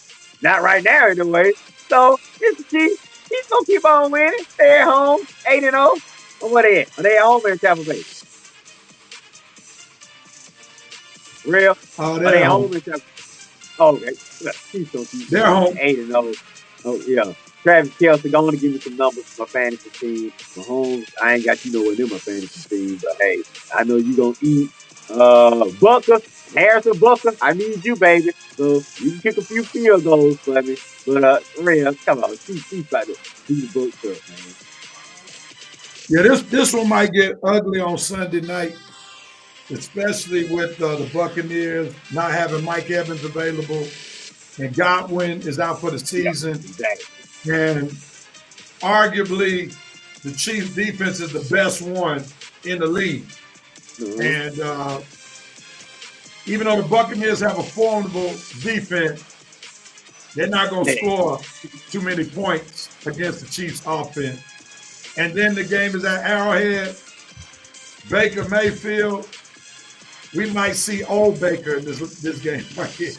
Not right now, anyway. So it's the Chiefs. He's gonna keep on winning. Stay at home, 8-0. Or what they at? Are they at home in Tampa Bay? Real? Oh, they're at home in Tampa Bay. Oh, okay. Chiefs gonna keep. They're home. 8-0. Oh yeah. Travis Kelce, going to give me some numbers for my fantasy team. Mahomes, I ain't got nowhere near my fantasy team, but hey, I know you gonna eat. Butker, Harrison Butker, I need you, baby. So you can kick a few field goals for me. But Real, come on, she's about to do the books up, man. Yeah, this one might get ugly on Sunday night, especially with the Buccaneers not having Mike Evans available, and Godwin is out for the season. Yeah, exactly. And arguably, the Chiefs' defense is the best one in the league. Mm-hmm. And even though the Buccaneers have a formidable defense, they're not going to score too many points against the Chiefs' offense. And then the game is at Arrowhead. Baker Mayfield, we might see old Baker in this game right here.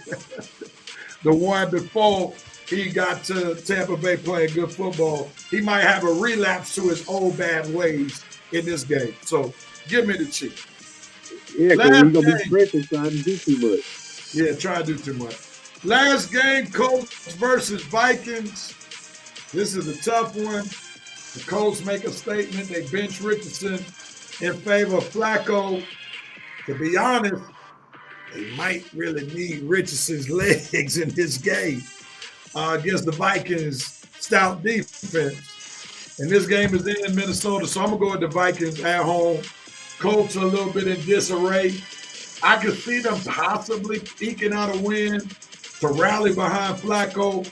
The one before he got to Tampa Bay playing good football, he might have a relapse to his old bad ways in this game. So give me the Chiefs. Yeah, because he's going to be pressing trying to do too much. Yeah, trying to do too much. Last game, Colts versus Vikings. This is a tough one. The Colts make a statement. They bench Richardson in favor of Flacco. To be honest, they might really need Richardson's legs in this game against the Vikings' stout defense. And this game is in Minnesota, so I'm going to go with the Vikings at home. Colts are a little bit in disarray. I could see them possibly eking out a win to rally behind Flacco,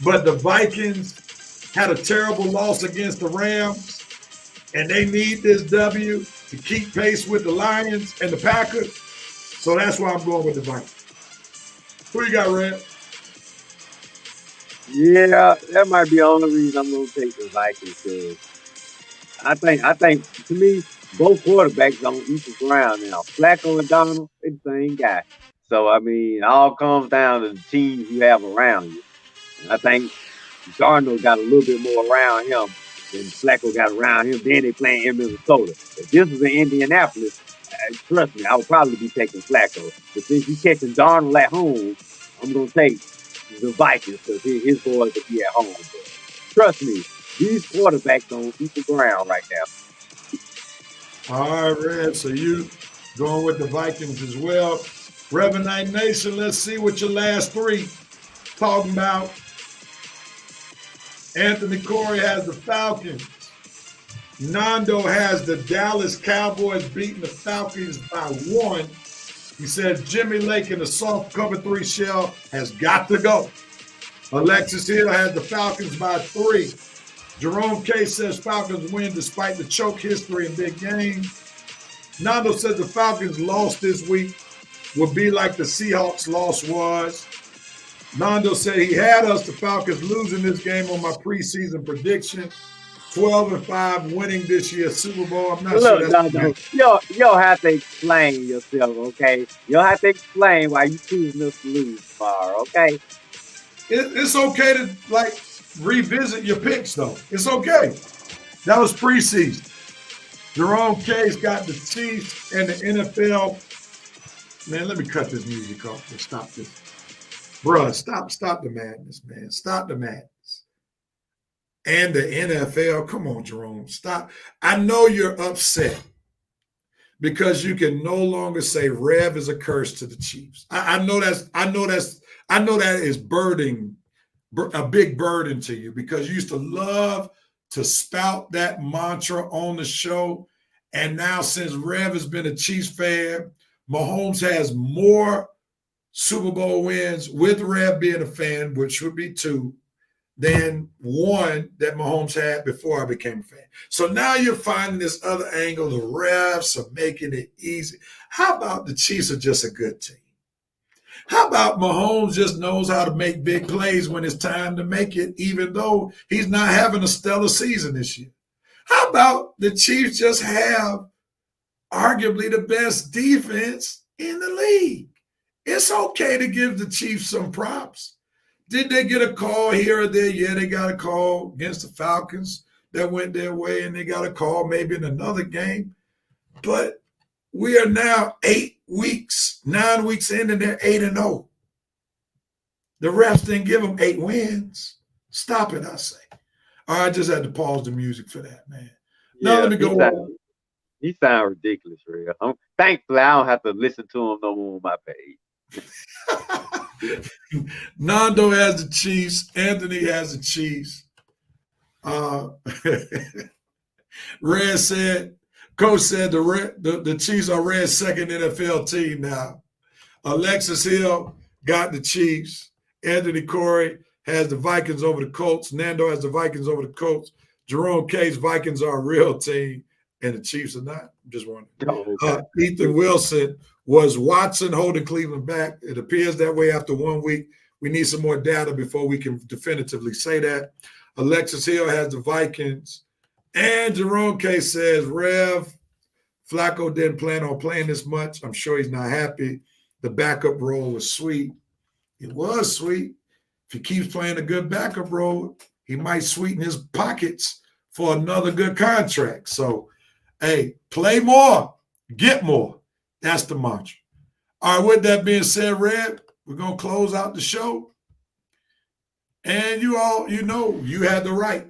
but the Vikings had a terrible loss against the Rams, and they need this W to keep pace with the Lions and the Packers. So that's why I'm going with the Vikings. Who you got, Red? Yeah, that might be the only reason I'm gonna take the Vikings. Cause I think to me, both quarterbacks on equal ground now. Flacco and Donald, they the same guy. So I mean, it all comes down to the teams you have around you. And I think Darnold got a little bit more around him than Flacco got around him. Then they playing in Minnesota. If this was in Indianapolis, trust me, I would probably be taking Flacco. But since you catching Darnold at home, I'm gonna take the Vikings because his boys will be at home. But trust me, these quarterbacks on equal ground right now. All right, Red. So you going with the Vikings as well. Reverend Night Nation, let's see what your last three talking about. Anthony Corey has the Falcons. Nando has the Dallas Cowboys beating the Falcons by 1. He says Jimmy Lake in the soft cover 3 shell has got to go. Alexis Hill has the Falcons by 3. Jerome K says Falcons win despite the choke history in big games. Nando says the Falcons' loss this week will be like the Seahawks' loss was. Nando said he had us, the Falcons, losing this game on my preseason prediction. 12-5 winning this year's Super Bowl. I'm not Look, sure that's Nando, you'll have to explain yourself, okay? You'll have to explain why you choosing us to lose tomorrow, okay? It's okay to like revisit your picks, though. It's okay. That was preseason. Jerome K's got the Chiefs and the NFL. Man, let me cut this music off and stop this. Bruh, stop the madness, man. Stop the madness. And the NFL. Come on, Jerome. Stop. I know you're upset because you can no longer say Rev is a curse to the Chiefs. I know that is a big burden to you because you used to love to spout that mantra on the show. And now since Rev has been a Chiefs fan, Mahomes has more Super Bowl wins with Rev being a fan, which would be 2, than 1 that Mahomes had before I became a fan. So now you're finding this other angle. The refs are making it easy. How about the Chiefs are just a good team? How about Mahomes just knows how to make big plays when it's time to make it, even though he's not having a stellar season this year? How about the Chiefs just have arguably the best defense in the league? It's okay to give the Chiefs some props. Did they get a call here or there? Yeah, they got a call against the Falcons that went their way, and they got a call maybe in another game. But we are now 9 weeks in, and they're 8-0. The refs didn't give them 8 wins. Stop it, I say. All right, I just had to pause the music for that, man. Now let me go on. He sound ridiculous, real. Thankfully, I don't have to listen to him no more on my page. Nando has the Chiefs. Anthony has the Chiefs. Red said, Coach said the Chiefs are Red's second NFL team now. Alexis Hill got the Chiefs. Anthony Corey has the Vikings over the Colts. Nando has the Vikings over the Colts. Jerome K's Vikings are a real team, and the Chiefs are not. I'm just wondering. Ethan Wilson was Watson holding Cleveland back. It appears that way after 1 week. We need some more data before we can definitively say that. Alexis Hill has the Vikings. And Jerome K says, Rev, Flacco didn't plan on playing this much. I'm sure he's not happy. The backup role was sweet. It was sweet. If he keeps playing a good backup role, he might sweeten his pockets for another good contract. So, hey, play more, get more. That's the mantra. All right, with that being said, Red, we're going to close out the show. And you had the right.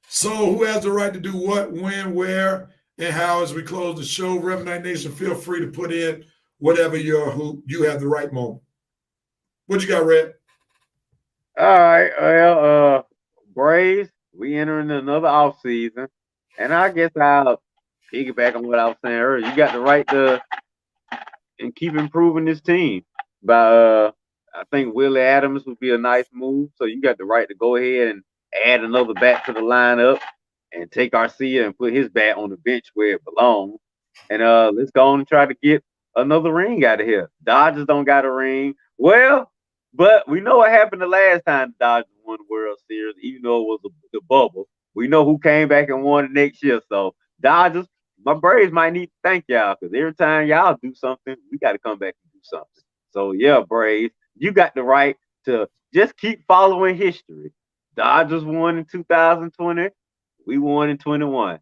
So who has the right to do what, when, where, and how as we close the show? Reverend Night Nation, feel free to put in whatever you have the right moment. What you got, Red? All right. Well, Braves, we entering another off season. And I guess I'll piggyback on what I was saying earlier. You got the right to and keep improving this team. I think Willie Adams would be a nice move. So you got the right to go ahead and add another bat to the lineup and take Arcia and put his bat on the bench where it belongs. And let's go on and try to get another ring out of here. Dodgers don't got a ring. Well, but we know what happened the last time the Dodgers won the World Series, even though it was the bubble. We know who came back and won the next year. So Dodgers, my Braves might need to thank y'all because every time y'all do something, we got to come back and do something. So yeah, Braves, you got the right to just keep following history. Dodgers won in 2020. We won in 21.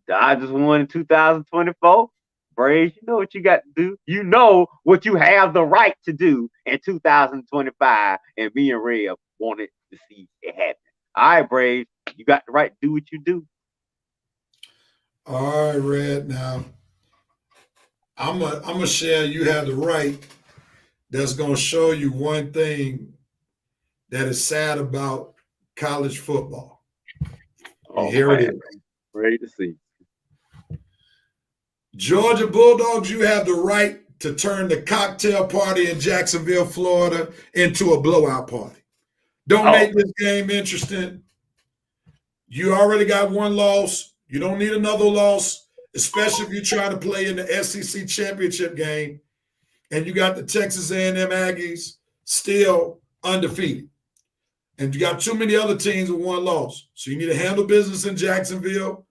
Dodgers won in 2024. Braves, you know what you got to do. You know what you have the right to do in 2025. And me and Rev wanted to see it happen. All right, Braves, you got the right to do what you do. All right, Red. Now, I'm gonna share. You have the right. That's gonna show you one thing that is sad about college football. Oh, here man. it is. Ready to see. Georgia Bulldogs, you have the right to turn the cocktail party in Jacksonville, Florida, into a blowout party. Don't make this game interesting. You already got one loss. You don't need another loss, especially if you're trying to play in the SEC championship game, and you got the Texas A&M Aggies still undefeated. And you got too many other teams with one loss. So you need to handle business in Jacksonville.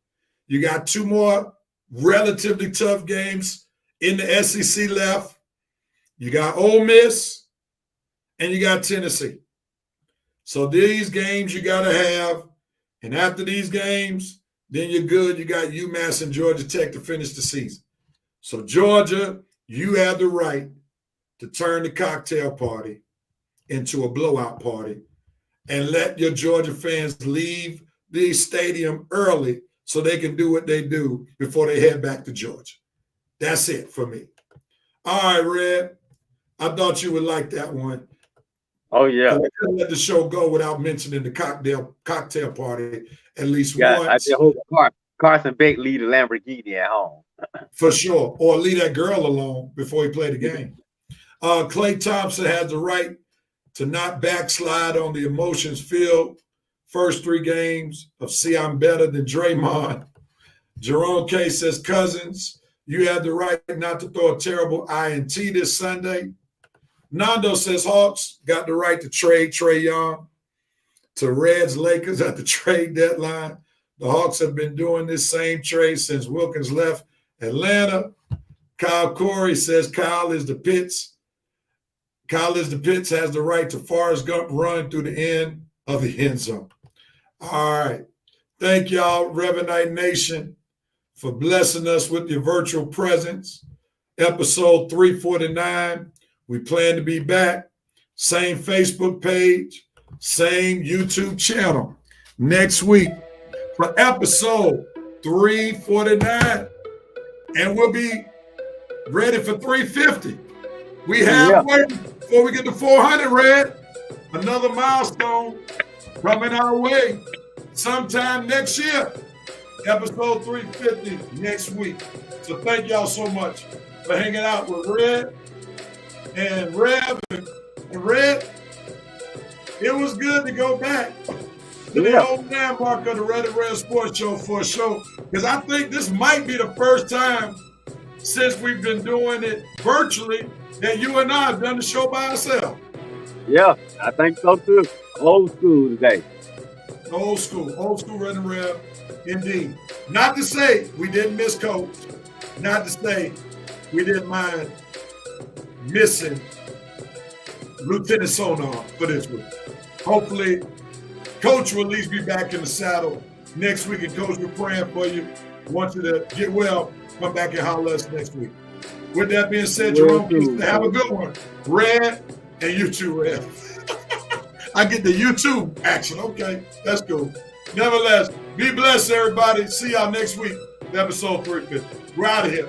You got two more relatively tough games in the SEC left. You got Ole Miss and you got Tennessee. So these games you got to have. And after these games, then you're good. You got UMass and Georgia Tech to finish the season. So Georgia, you have the right to turn the cocktail party into a blowout party and let your Georgia fans leave the stadium early so they can do what they do before they head back to Georgia. That's it for me. All right, Red. I thought you would like that one. Oh, yeah. I couldn't let the show go without mentioning the cocktail party at least once. I just hope Carson Beck leave the Lamborghini at home. For sure. Or leave that girl alone before he play the game. Klay Thompson has the right to not backslide on the emotions filled first 3 games of see I'm better than Draymond. Jerome K says, Cousins, you have the right not to throw a terrible INT this Sunday. Nando says Hawks got the right to trade Trae Young to Reds Lakers at the trade deadline. The Hawks have been doing this same trade since Wilkins left Atlanta. Kyle Corey says Kyle is the Pitts. Kyle is the Pitts has the right to Forrest Gump run through the end of the end zone. All right. Thank y'all, Revenite Nation, for blessing us with your virtual presence. Episode 349. We plan to be back. Same Facebook page, same YouTube channel next week for episode 349. And we'll be ready for 350. We halfway before we get to 400, Red. Another milestone coming our way sometime next year. Episode 350 next week. So thank y'all so much for hanging out with Red and Rev and Red. It was good to go back to the old landmark of the Red and Red Sports Show for a show, because I think this might be the first time since we've been doing it virtually that you and I have done the show by ourselves. Yeah, I think so too. Old school today. Old school Red and Red, indeed. Not to say we didn't miss Coach. Not to say we didn't mind missing Lieutenant Sonar for this week. Hopefully, Coach will at least be back in the saddle next week. And Coach, we're praying for you. Want you to get well. Come back and holler at us next week. With that being said, Jerome, have a good one. Red, and you too, Red. I get the YouTube action. Okay, that's cool. Nevertheless, be blessed, everybody. See y'all next week, episode 350. We're out of here.